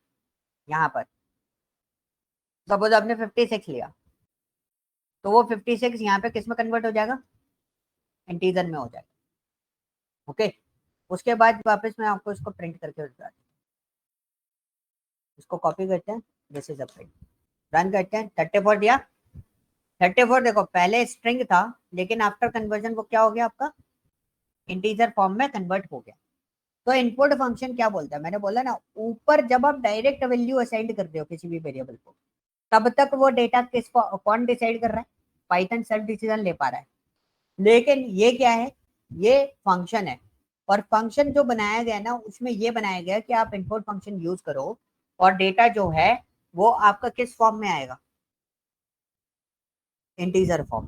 यहाँ पर, सपोज आपने 56 लिया, तो वो 56 यहाँ पे किस में कन्वर्ट हो जाएगा, इंटीजर में हो जाएगा। ओके, उसके बाद वापस मैं आपको इसको प्रिंट करके बता दूं, इसको कॉपी करते हैं, this is a print, run करते हैं, 34 दिया, 34 देखो पहले स्ट्रिंग था, लेकिन आफ्टर कन्वर्जन वो क्या हो गया आपका, इंटीजर फॉर्म में कन्वर्ट हो गया। तो इनपुट फंक्शन क्या बोलता है, मैंने बोला ना ऊपर, जब आप डायरेक्ट वैल्यू असाइन करते हो किसी भी वेरिएबल को, तब तक वो डेटा किस कौन डिसाइड कर रहा है, पाइथन सेल्फ डिसीजन ले पा रहा है। लेकिन ये क्या है, ये फंक्शन है, और फंक्शन जो बनाया गया ना उसमें ये बनाया गया कि आप इनपुट फंक्शन यूज करो और डेटा जो है वो आपका किस फॉर्म में आएगा, इंटीजर फॉर्म,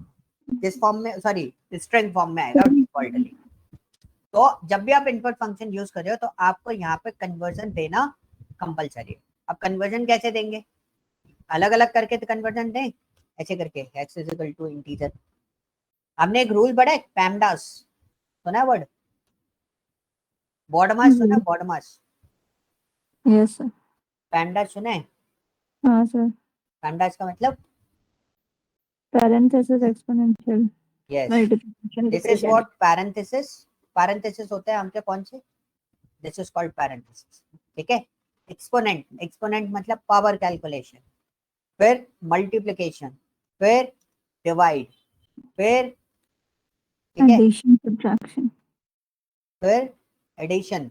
किस फॉर्म में, सॉरी स्ट्रिंग फॉर्म में आएगा डिफॉल्टली। तो जब भी आप इनपुट फंक्शन यूज कर रहे हो तो आपको यहाँ पे कन्वर्जन देना कंपलसरी है। अब कन्वर्जन कैसे देंगे, अलग अलग करके तो कन्वर्जन दें, ऐसे करके x is equal to integer. हमने एक रूल पढ़ा है पैमडास, सुना है वर्ड, बॉडमास सुना है, बॉडमास, यस सर, पैमडास सुना है, हाँ सर, पैमडास का मतलब, parenthesis exponential yes, multiplication this is division. What parenthesis, parenthesis होता है हमके कौन से, दिस इज कॉल्ड पैरेंथेसिस, ठीक है। एक्सपोनेंट, एक्सपोनेंट मतलब पावर कैलकुलेशन, फिर मल्टीप्लिकेशन, फिर डिवाइड, फिर ठीक है, Addition, subtraction. फिर एडिशन,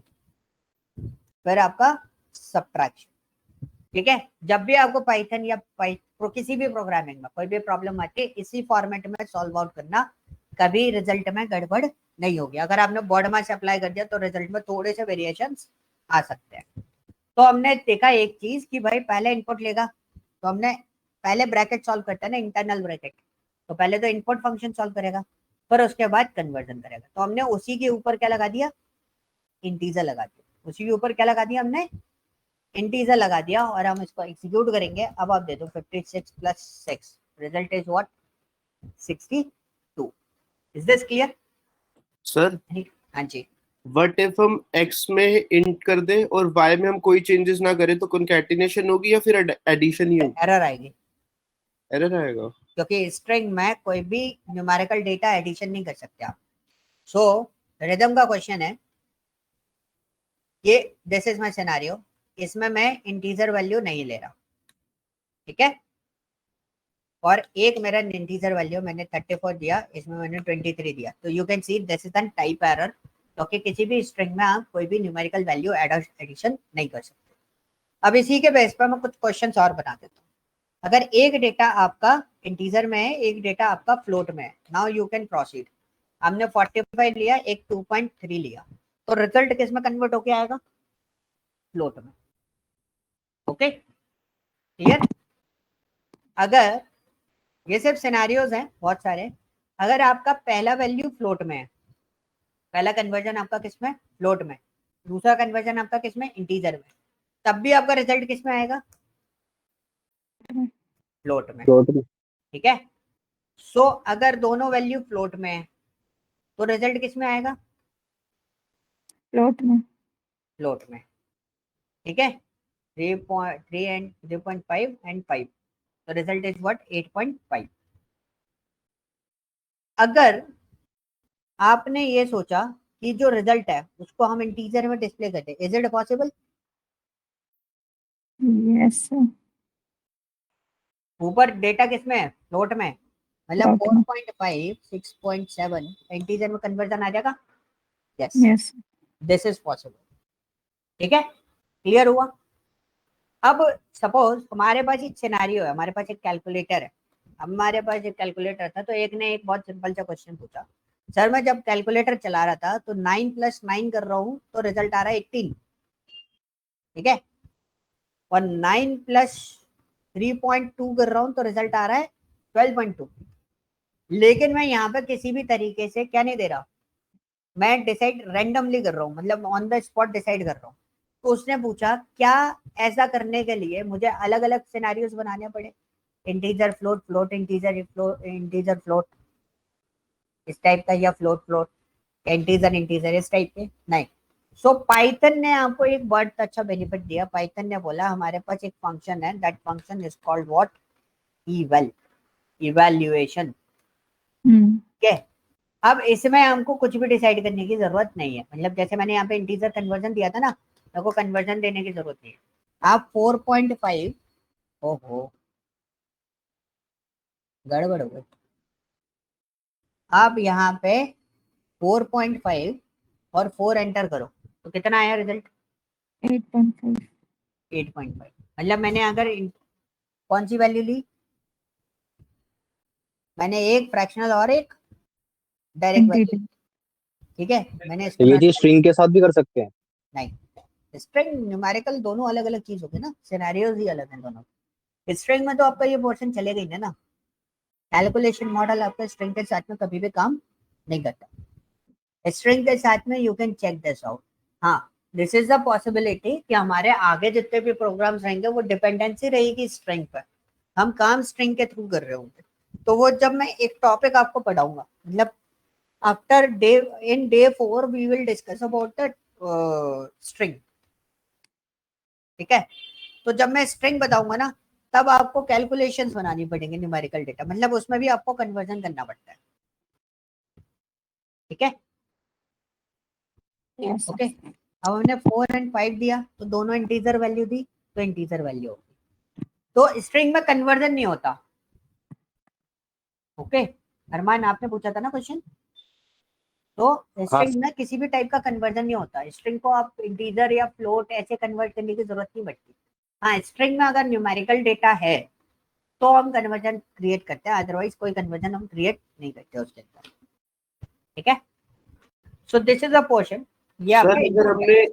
फिर आपका सब्ट्रैक्शन, ठीक है। जब भी आपको पाइथन या किसी भी प्रोग्रामिंग में कोई भी प्रॉब्लम आती है, इसी फॉर्मेट में सॉल्व आउट करना, कभी रिजल्ट में गड़बड़ नहीं होगी। अगर आपने बॉडमा से अप्लाई कर दिया तो रिजल्ट में थोड़े से वेरिएशन आ सकते हैं। तो हमने देखा एक चीज कि भाई पहले इनपुट लेगा, तो हमने पहले ब्रैकेट सॉल्व करता है ना, इंटरनल ब्रैकेट, तो पहले तो इनपुट फंक्शन सॉल्व करेगा, फिर उसके बाद कन्वर्जन करेगा। तो हमने उसी के ऊपर क्या लगा दिया, इंटीजर लगा दिया, उसी के ऊपर क्या लगा दिया हमने, इंटीजर लगा दिया और हम इसको एग्जीक्यूट करेंगे। अब आप दे दो 56 plus 6, result is what 62। Is this clear sir हाँ जी। व्हाट इफ हम x में इंट कर दे और y में हम कोई चेंजेस ना करें तो कंकैटिनेशन होगी या फिर एडिशन ही होगी? एरर आएगी एरर आएगा। क्योंकि स्ट्रिंग में कोई भी न्यूमेरिकल डेटा एडिशन नहीं कर सकते आप। सो रिदम का क्वेश्चन है ये, दिस इज माय सिनेरियो, इसमें मैं इंटीजर वैल्यू नहीं ले रहा, ठीक है, और एक मेरा इंटीजर वैल्यू मैंने 34 दिया, इसमें मैंने 23 दिया, तो you can see this is an type error, क्योंकि किसी भी स्ट्रिंग में आप कोई भी न्यूमेरिकल वैल्यू एडिशन नहीं कर सकते। अब इसी के बेस पर मैं कुछ क्वेश्चंस और बना देता हूँ। अगर एक डेटा आपका इंटीजर में है, एक डेटा आपका फ्लोट में है, नाउ यू कैन प्रोसीड। हमने 45 लिया, एक 2.3 लिया, तो रिजल्ट किस में कन्वर्ट होके आएगा? फ्लोट में। Okay clear? अगर ये सिर्फ सिनेरियोज हैं बहुत सारे, अगर आपका पहला वैल्यू फ्लोट में है, पहला कन्वर्जन आपका किस में? फ्लोट में, दूसरा कन्वर्जन आपका किस में? इंटीजर में, तब भी आपका रिजल्ट किस में आएगा? फ्लोट में, ठीक है। सो अगर दोनों वैल्यू फ्लोट में है तो रिजल्ट किस में आएगा? फ्लोट में। फ्लोट में, ठीक है। 3.3 एंड 3.5 एंड 5, तो रिजल्ट इज व्हाट 8.5। अगर आपने ये सोचा कि जो रिजल्ट है उसको हम इंटीजर में डिस्प्ले करते, is it possible? Yes sir. ऊपर डेटा किस में है? फ्लोट में, मतलब फ्लोट में। 4.5 6.7 इंटीजर में कन्वर्जन आ जाएगा। Yes, yes. This is possible, ठीक है। क्लियर हुआ? अब सपोज हमारे पास एक सिनेरियो है, हमारे पास एक कैलकुलेटर है, हमारे पास एक कैलकुलेटर था, तो एक ने एक बहुत सिंपल सा क्वेश्चन पूछा, सर मैं जब कैलकुलेटर चला रहा था तो 9 + 9 कर रहा हूँ तो रिजल्ट आ रहा है 18, ठीक है, और 9 + 3.2 कर रहा हूँ तो रिजल्ट आ रहा है 12.2। लेकिन मैं यहाँ पे किसी भी तरीके से क्या नहीं दे रहा, मैं डिसाइड रैंडमली कर रहा हूँ, मतलब ऑन द स्पॉट डिसाइड कर रहा हूँ। तो उसने पूछा क्या ऐसा करने के लिए मुझे अलग अलग सिनेरियोस बनाने पड़े, integer float, float integer, float integer float इस टाइप का, या फ्लोट फ्लोट इंटीजर इंटीजर इस टाइप के? नहीं। सो पाइथन ने आपको एक बहुत अच्छा बेनिफिट दिया। पाइथन ने बोला हमारे पास एक फंक्शन है, that function is called what? Eval, evaluation, ठीक है। अब इसमें हमको कुछ भी डिसाइड करने की जरूरत नहीं है, मतलब जैसे मैंने यहाँ पे इंटीजर कन्वर्जन दिया था ना, मेरे को कन्वर्जन देने की जरूरत नहीं है। आप 4.5, ओहो गड़बड़ हो गई, आप यहाँ पे 4.5 और 4 एंटर करो तो कितना आया रिजल्ट? 8.5। 8.5। मतलब मैंने अगर कौन सी वैल्यू ली? मैंने एक फ्रैक्शनल और एक डायरेक्ट वैल्यू, ठीक है। मैंने इसको ये चीज स्ट्रिंग के साथ भी कर सकते हैं? नहीं, स्ट्रिंग न्यूमेरिकल दोनों अलग अलग चीज होगी ना, सिनेरियोज ही अलग हैं दोनों। स्ट्रिंग में तो आपका ये पोर्शन चलेगा ही ना, कैलकुलेशन मॉडल आपका स्ट्रिंग के साथ में कभी भी काम नहीं करता। स्ट्रिंग के साथ में you can check this out, हाँ दिस इज द पॉसिबिलिटी कि हमारे आगे जितने भी प्रोग्राम्स रहेंगे वो डिपेंडेंसी रहेगी स्ट्रिंग पर, हम काम स्ट्रिंग के थ्रू कर रहे होंगे। तो वो जब मैं एक टॉपिक आपको पढ़ाऊंगा, मतलब after day in day 4 we will discuss about the string, ठीक है। तो जब मैं स्ट्रिंग बताऊंगा ना तब आपको कैलकुलेशंस बनानी पड़ेंगे न्यूमेरिकल डेटा, मतलब उसमें भी आपको कन्वर्जन करना पड़ता है, ठीक है। यस। ओके, अब हमने 4 और 5 दिया तो दोनों इंटीजर वैल्यू दी, तो इंटीजर वैल्यू होगी, तो स्ट्रिंग में कन्वर्जन नहीं होता। ओके अरमान, आपने पूछा था ना क्वेश्चन, तो हाँ स्ट्रिंग में किसी भी टाइप का कन्वर्जन नहीं होता, स्ट्रिंग को आप इंटीजर या फ्लोट ऐसे कन्वर्ट करने की जरूरत नहीं पड़ती। हाँ स्ट्रिंग में अगर न्यूमेरिकल डेटा है तो हम कन्वर्जन क्रिएट करते हैं, अदरवाइज कोई कन्वर्जन हम क्रिएट नहीं करते उसके अंदर, ठीक है। So this is a portion, ये सर आपका अगर हमने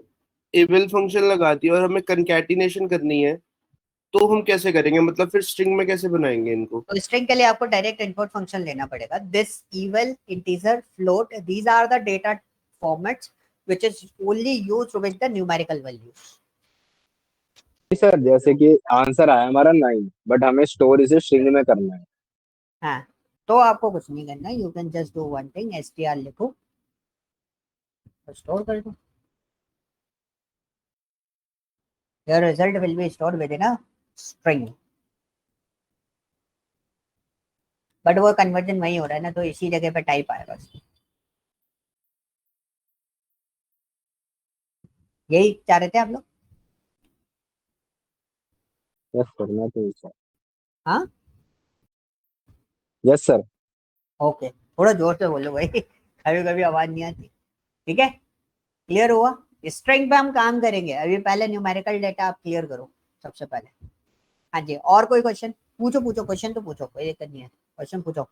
इविल फंक्शन लगा दिया और हमें कंकैटिनेशन करनी है तो हम कैसे करेंगे, मतलब फिर स्ट्रिंग में कैसे बनाएंगे इनको? तो स्ट्रिंग के लिए आपको डायरेक्ट इनपुट फंक्शन लेना पड़ेगा, this eval integer float, these are the data formats which is only used with the numerical values, sir जैसे कि आंसर आया हमारा 9, बट हमें स्टोर इसे स्ट्रिंग में करना है। हाँ, तो आपको कुछ नहीं करना, you can just do one thing, str लिखो तो स्टोर कर दो, your result will be stored with in a string. But वो कन्वर्जन वही हो रहा है ना, तो इसी जगह पे टाइप आएगा उसमें। यही चाह रहे थे आप लोग? यस सर, मैं तो सर। हाँ, यस सर। ओके, थोड़ा जोर से बोलो भाई, कभी कभी आवाज नहीं आती। ठीक है, क्लियर हुआ? स्ट्रिंग पे हम काम करेंगे अभी, पहले न्यूमेरिकल डेटा आप क्लियर करो सबसे पहले। हाँ जी, और कोई क्वेश्चन? पूछो पूछो, क्वेश्चन तो पूछो, कोई दिक्कत नहीं है, क्वेश्चन पूछो।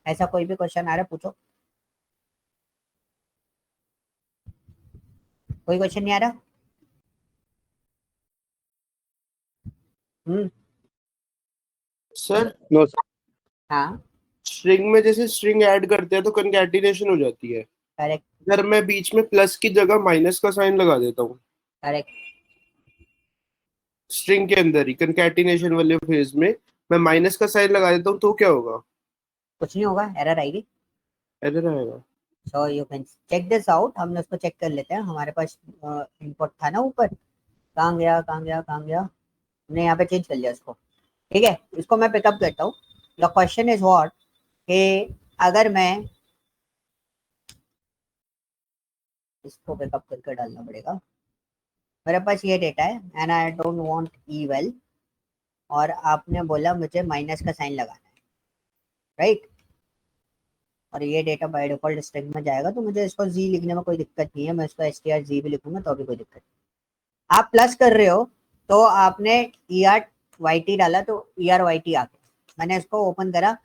ऐसा कोई भी क्वेश्चन आ रहा है पूछो, कोई क्वेश्चन नहीं आ रहा? हम्म। Sir no sir. हाँ, स्ट्रिंग में जैसे स्ट्रिंग ऐड करते हैं तो कंकैटिनेशन हो जाती है। करेक्ट अगर मैं बीच में प्लस की जगह माइनस का साइन लगा देता हूँ करेक्ट। स्ट्रिंग के अंदर ही कंकैटिनेशन वाले फेज में, मैं माइनस का साइन लगा देता हूँ तो क्या होगा? कुछ नहीं होगा, एरर आएगी। एरर आएगा। So you can check this out, हम उसको चेक कर लेते हैं। हमारे पास इनपुट था ना ऊपर, कहाँ गया कहाँ गया कहाँ गया, हमने यहाँ पे चेंज कर लिया इसको। ठीक है, इसको मैं पिकअप करता हूँ। द क्वेश्चन इज व्हाट, कि अगर मैं इसको पिकअप करके डालना पड़ेगा, मेरे पास ये डेटा है and I don't want evil, और आपने बोला मुझे माइनस का साइन लगाना है, राइट? और ये डेटा बाय डिफॉल्ट स्ट्रिंग में जाएगा, तो मुझे इसको जी लिखने में कोई दिक्कत नहीं है, मैं इसको str जी भी लिखूंगा तो भी कोई दिक्कत नहीं। आप प्लस कर रहे हो तो आपने ER YT डाला तो ERYT आ गया, मैंने इसको ओपन करा,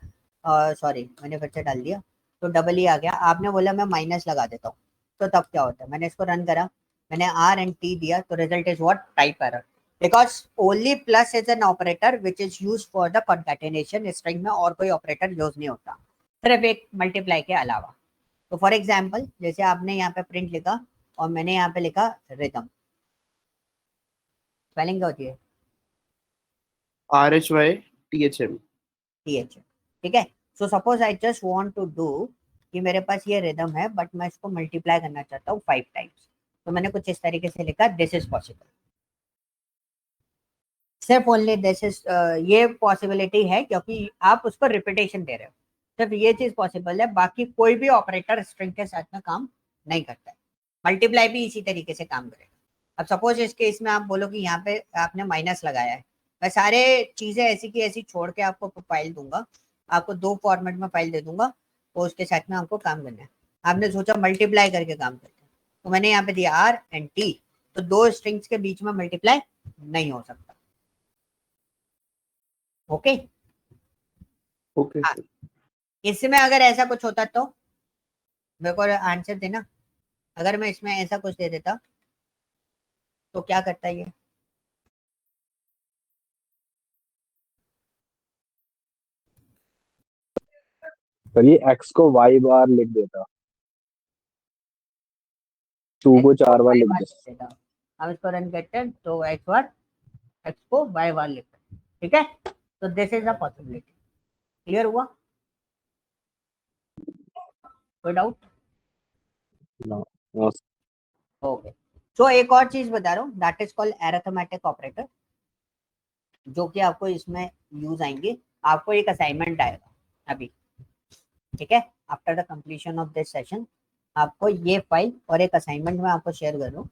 सॉरी मैंने फिर से डाल दिया तो डबल ई आ गया। आपने बोला मैं माइनस लगा देता हूँ, तो तब क्या होता है? मैंने इसको रन करा, मैंने आर एंड टी दिया, तो result is what? Type error, because only plus is an operator which is use for the concatenation. String में और कोई ऑपरेटर यूज नहीं होता, सिर्फ एक मल्टीप्लाई के अलावा। तो फॉर एग्जाम्पल जैसे आपने यहाँ पे प्रिंट लिखा और मैंने यहाँ पे लिखा रिदम, स्पेलिंग क्या होती है? RHYTHM। TH, ठीक है। So suppose I just want to do कि मेरे पास ये रिदम है बट मैं इसको मल्टीप्लाई करना चाहता हूँ 5 टाइम्स, तो मैंने कुछ इस तरीके से लिखा, दिस इज पॉसिबल, सिर्फ ओनली दिस इज, ये पॉसिबिलिटी है क्योंकि आप उसको रिपीटेशन दे रहे हो, सिर्फ ये चीज पॉसिबल है, बाकी कोई भी ऑपरेटर स्ट्रिंग के साथ में काम नहीं करता है। मल्टीप्लाई भी इसी तरीके से काम करेगा। अब सपोज इस केस में आप बोलो कि यहाँ पे आपने माइनस लगाया है, मैं सारे चीजें ऐसी की ऐसी छोड़ के आपको फाइल दूंगा, आपको 2 फॉर्मेट में फाइल दे दूंगा, और उसके साथ में आपको काम करना है। आपने सोचा मल्टीप्लाई करके काम करते हैं, तो मैंने यहाँ पे दिया R&T, तो 2 स्ट्रिंग्स के बीच में मल्टीप्लाई नहीं हो सकता। ओके, ओके हाँ, सर। इसमें अगर ऐसा कुछ होता तो मेरे को आंसर देना, अगर मैं इसमें ऐसा कुछ दे देता तो क्या करता ये? सर ये x को y बार लिख देता, 2 को एक्स को 4 बार वाई लिख बार लिख देता। देता, हम इसको रन करते हैं तो एक्स को वाई बार लिखते हैं, ठीक है। तो this is a possibility, clear हुआ? कोई डाउट? No no. ओके, तो एक और चीज बता रहा हूँ, that is called arithmetic operator, जो कि आपको इसमें यूज आएंगे। आपको एक असाइनमेंट आएगा अभी, ठीक है, after the completion of this session आपको ये फाइल और एक असाइनमेंट में आपको शेयर कर दूँ,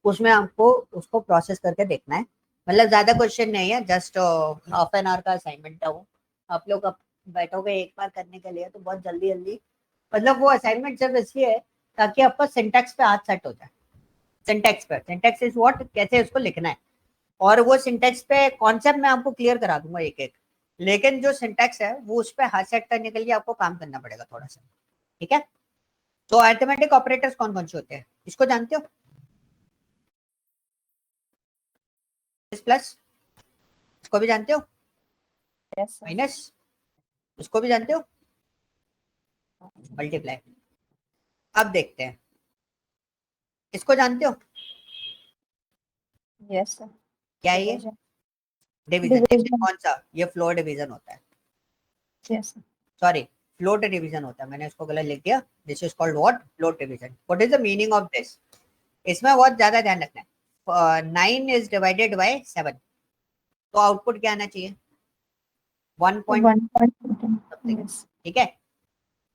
उसमें आपको उसको प्रोसेस करके देखना है। मतलब ज्यादा क्वेश्चन नहीं है, जस्ट हाफ एन आवर का असाइनमेंट है वो। आप लोग अब बैठोगे एक बार करने के लिए तो बहुत जल्दी जल्दी, मतलब वो असाइनमेंट सिर्फ इसलिए है ताकि आपका सिंटैक्स पे हाथ सेट हो जाए। सिंटैक्स पे, सिंटैक्स इज व्हाट, कैसे उसको लिखना है, और वो सिंटैक्स पे कॉन्सेप्ट मैं आपको क्लियर करा दूंगा एक एक, लेकिन जो सिंटैक्स है वो उस पर हाथ सेट करने के लिए आपको काम करना पड़ेगा थोड़ा सा, ठीक है। तो अरिथमेटिक ऑपरेटर्स कौन कौन से होते हैं, इसको जानते हो? प्लस, इसको भी जानते हो? Yes, sir. माइनस, इसको भी जानते हो? मल्टीप्लाई, अब देखते हैं, इसको जानते हो? Yes, sir. क्या है ये? Division. डिवीजन। Division. कौन सा? ये फ्लोर डिवीजन होता है, Yes, sir. Sorry float division होता है, मैंने इसको गलत लिख दिया। This is called what? Float division. What is the meaning of this? इसमें बहुत ज्यादा ध्यान रखना है। 9 इज डिवाइडेड बाय 7, तो आउटपुट क्या आना चाहिए? 1 पॉइंट 1.7. Something, Yes. ठीक है।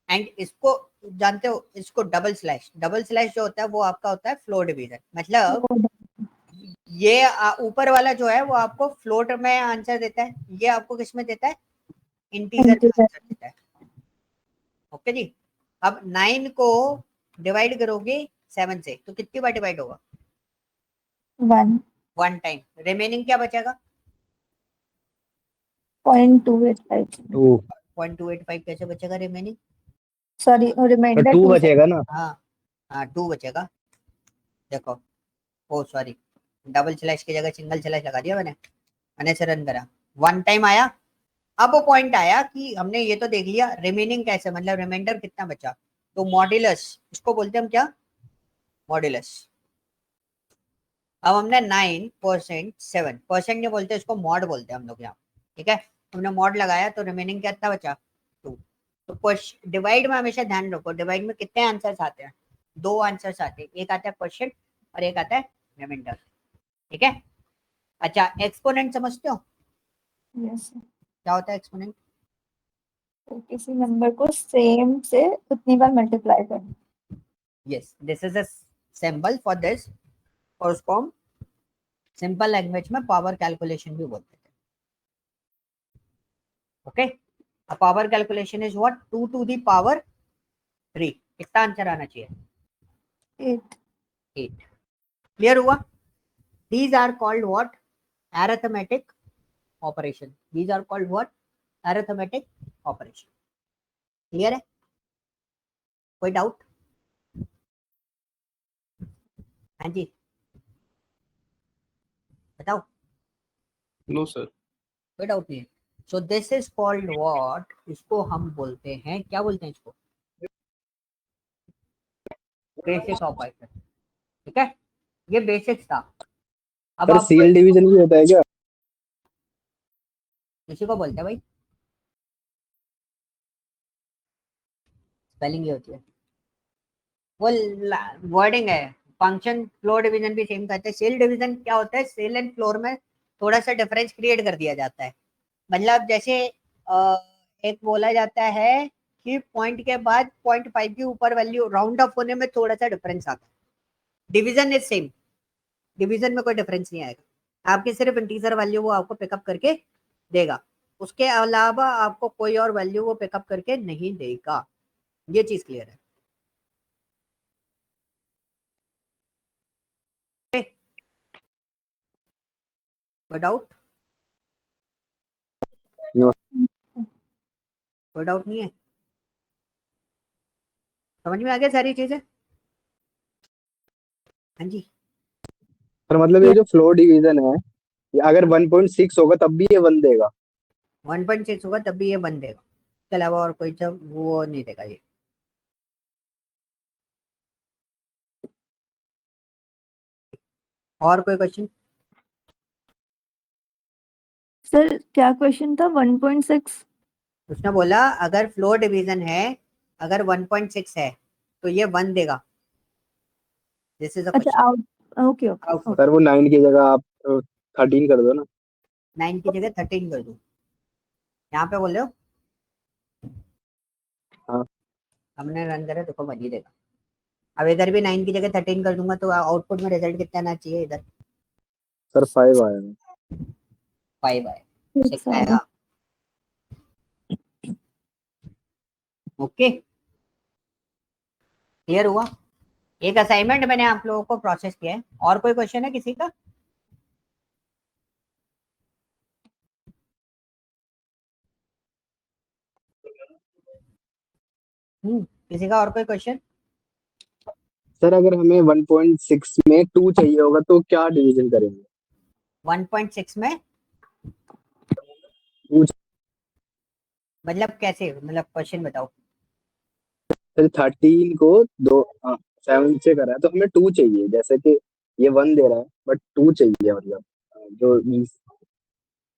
एंड इसको जानते हो, इसको डबल स्लैश जो होता है वो आपका होता है फ्लोर डिवीजन। मतलब ये ऊपर वाला जो है वो आपको फ्लोट में आंसर देता है, ये आपको किस में देता है? इंटीजर में Integer. आंसर देता है। ओके जी। अब 9 को डिवाइड करोगे 7 से तो कितनी बार डिवाइड होगा? 1. 1 टाइम। रिमेनिंग क्या बचेगा? 0.285. 2 0.285 कैसे बचेगा रिमेनिंग? Sorry, पर remainder 2 2. बचेगा ना। हाँ हाँ 2 बचेगा। देखो, ओ सॉरी, डबल स्लैश की जगह सिंगल स्लैश लगा दिया मैंने से रन करा, 1 टाइम आया। अब वो पॉइंट आया कि हमने ये तो देख लिया रिमेनिंग कैसे, मतलब रिमाइंडर कितना बचा, तो मॉड्यूलस, इसको बोलते हैं हम क्या? मॉड्यूलस। अब हमने 9% 7% नहीं बोलते, इसको मॉड बोलते हैं हम लोग यहाँ, ठीक है। हमने मॉड लगाया तो रिमेनिंग कितना बचा? 2। तो डिवाइड में हमेशा ध्यान रखो, डिवाइड में कितने आंसर्स आते हैं? 2 आंसर्स आते हैं, एक आता है क्वेश्चन और एक आता है रिमाइंडर, ठीक है। अच्छा, एक्सपोनेंट समझते हो? Yes, sir. क्या होता है एक्सपोनेंट? तो किसी नंबर को सेम से उतनी बार मल्टीप्लाई करना। Yes, this is a symbol for this, और उसको हम सिंपल लैंग्वेज में पावर कैलकुलेशन भी बोलते थे। Okay, a power calculation is what? 2 two the power 3। कितना आंसर आना चाहिए? 8. 8। क्लियर हुआ? These are called what? Arithmetic operation. These are called what? Arithmetic operation. Clear है? कोई डाउट? हाँ जी बताओ। No sir. कोई डाउट नहीं है। So this is called what? इसको हम बोलते हैं, क्या बोलते हैं इसको? बेसिक ऑपरेशन, ठीक है। ये बेसिक्स था। अब पर आपको सील डिवीजन भी होता है क्या? किसी को बोलते हैं भाई, स्पेलिंग ये होती है, वो वर्डिंग है। फंक्शन फ्लोर डिवीजन भी सेम कहते हैं। सेल डिवीजन क्या होता है? सेल एंड फ्लोर में थोड़ा सा डिफरेंस क्रिएट कर दिया जाता है। मतलब जैसे एक बोला जाता है कि पॉइंट के बाद 0.5 के ऊपर वैल्यू राउंड ऑफ होने में थोड़ा सा डिफरेंस आता है। डिवीजन इज सेम, डिवीजन में कोई डिफरेंस नहीं आएगा। आपकी सिर्फ इंटीजर वैल्यू वो आपको पिकअप करके देगा, उसके अलावा आपको कोई और वैल्यू वो पिकअप करके नहीं देगा। ये चीज क्लियर है? कोई डाउट? नो। कोई डाउट नहीं है? समझ में आ गया सारी चीजें? हाँ जी। पर मतलब ये जो फ्लोर डिवीजन है, ये अगर 1.6 होगा तब भी ये 1 देगा? 1.6 होगा तब भी ये 1 देगा, इसके अलावा और कोई जब वो नहीं देगा ये। और कोई क्वेश्चन? सर क्या क्वेश्चन था? 1.6. उसने बोला अगर फ्लोर डिवीजन है, अगर 1.6 है तो ये 1 देगा। दिस इज अ अच्छा, question. Out. Okay okay output sir वो 9 की जगह आप 13 कर दो ना। 9 की जगह 13 कर दूं, यहाँ पे बोल रहे हो? हाँ हमने रन करे तो बन ही देगा। अब इधर भी 9 की जगह 13 कर दूंगा तो आउटपुट में रिजल्ट कितना आना चाहिए? इधर सर 5 आएगा। 5 आए, 6 6 आएगा. आएगा। ओके, क्लियर हुआ? एक असाइनमेंट मैंने आप लोगों को प्रोसेस किया है। और कोई क्वेश्चन है किसी का? किसी का और कोई क्वेश्चन? सर अगर हमें 1.6 में 2 चाहिए होगा तो क्या डिवीजन करेंगे? 1.6 में 2। मतलब कैसे, मतलब क्वेश्चन बताओ। सर 13 को 7 से करा है तो हमें 2 चाहिए, जैसे कि ये 1 दे रहा है बट 2 चाहिए, मतलब जो 20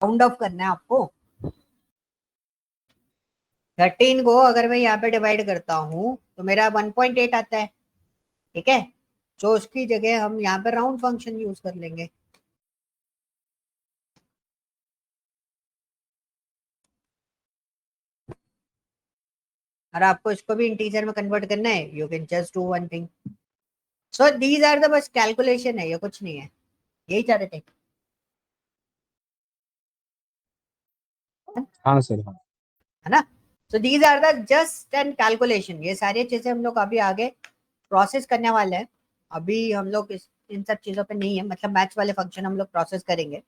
राउंड ऑफ करना है आपको। 13 को अगर मैं यहाँ पे डिवाइड करता हूँ तो मेरा 1.8 आता है, ठीक है। तो उसकी जगह हम यहाँ पे राउंड फंक्शन यूज कर लेंगे। और आपको इसको भी इंटीजर में कन्वर्ट करना है, you can just do one thing. So these are the बस कैलकुलेशन है, ये कुछ नहीं है, यही चाह रहे थे। हाँ सर, हाँ। है ना। So these are the just and calculation, ये सारी चीजें हम लोग अभी आगे प्रोसेस करने वाले हैं। अभी हम लोग इन सब चीजों पे नहीं है, मतलब मैथ्स वाले फंक्शन हम लोग प्रोसेस करेंगे।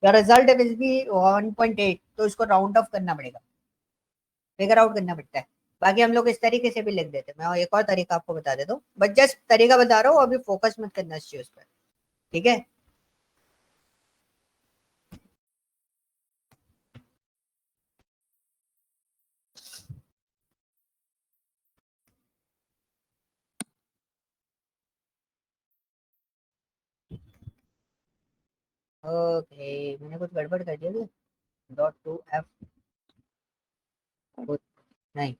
रिजल्ट विल बी 1.8, तो इसको राउंड ऑफ करना पड़ेगा, फिगर आउट करना पड़ता है। बाकी हम लोग इस तरीके से भी लिख देते हैं, मैं एक और तरीका आपको बता देता हूँ, बट जस्ट तरीका बता रहा हूँ, अभी फोकस मत करना इस चीज पर, ठीक है। ओके, मैंने कुछ गड़बड़ कर दिया, डॉट टू एफ नहीं,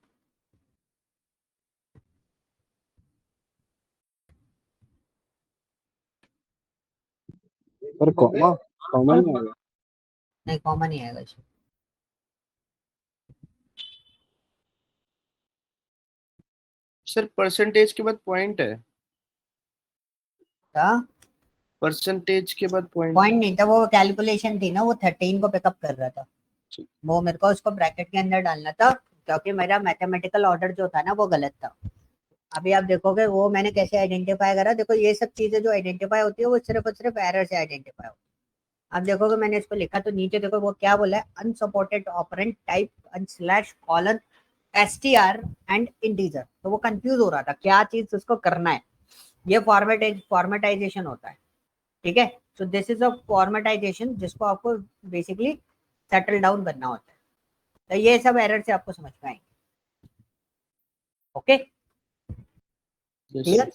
पर कॉमा कॉमा नहीं आएगा। नहीं कॉमन नहीं आएगा इसमें। सर परसेंटेज के बाद पॉइंट है, क्या परसेंटेज के बाद पॉइंट। पॉइंट नहीं था, वो कैलकुलेशन थी ना, वो 13 को पिकअप कर रहा था, वो मेरे को उसको ब्रैकेट के अंदर डालना था, क्योंकि मेरा मैथमेटिकल ऑर्डर जो था ना वो गलत था। अभी आप देखोगे वो मैंने कैसे आइडेंटिफाई करा, देखो ये सब चीजें जो आइडेंटिफाई होती है वो सिर्फ और सिर्फ एरर से आइडेंटिफाई होती है। आप देखोगे मैंने इसको लिखा तो नीचे देखो वो क्या बोला है, unsupported operand type slash colon STR and integer, तो वो कंफ्यूज हो रहा था क्या चीज उसको करना है। ये फॉर्मेटाइजेशन होता है, ठीक है। सो दिस इज अ फॉर्मेटाइजेशन जिसको आपको बेसिकली सेटल डाउन करना होता है। तो ये सब एरर से आपको समझ में आएंगे, ओके क्लियर।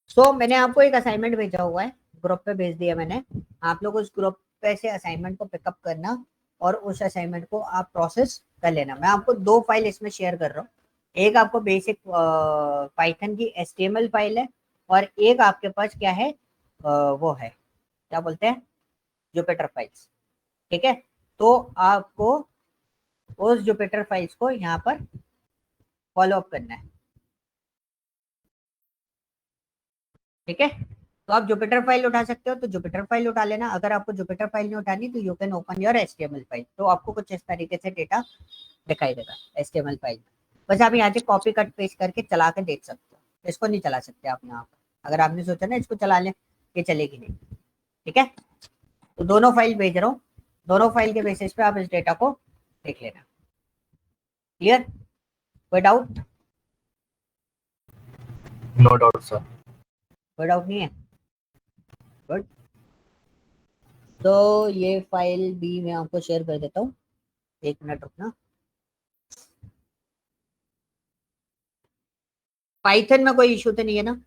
सो मैंने आपको एक असाइनमेंट भेजा हुआ है, ग्रुप पे भेज दिया मैंने, आप लोग उस ग्रुप पे से असाइनमेंट को पिकअप करना और उस असाइनमेंट को आप प्रोसेस कर लेना। मैं आपको 2 फाइल इसमें शेयर कर रहा हूँ, एक आपको बेसिक पाइथन की HTML फाइल है, और एक आपके पास क्या है, वो है क्या बोलते हैं, जुपिटर फाइल्स, ठीक है। तो आपको उस जुपिटर फाइल्स को यहाँ पर फॉलो अप करना है, ठीक है। तो आप जुपिटर फाइल उठा सकते हो तो जुपिटर फाइल उठा लेना, अगर आपको जुपिटर फाइल नहीं उठानी तो you can open your HTML file, तो आपको कुछ इस तरीके से डेटा दिखाई देगा HTML फाइल में। बस आप यहाँ से कॉपी कट पेस्ट करके चला के देख सकते हो, इसको नहीं चला सकते आप यहाँ पर, अगर आपने सोचा ना इसको चला लें, ये चलेगी नहीं, ठीक है। तो दोनों फाइल भेज रहा हूँ, दोनों फाइल के बेसिस पे आप इस डेटा को देख लेना, क्लियर, कोई डाउट? No doubt sir. कोई डाउट नहीं है, गुड। तो ये फाइल भी मैं आपको शेयर कर देता हूँ, 1 मिनट रुकना। पाइथन में कोई इशू तो नहीं है ना?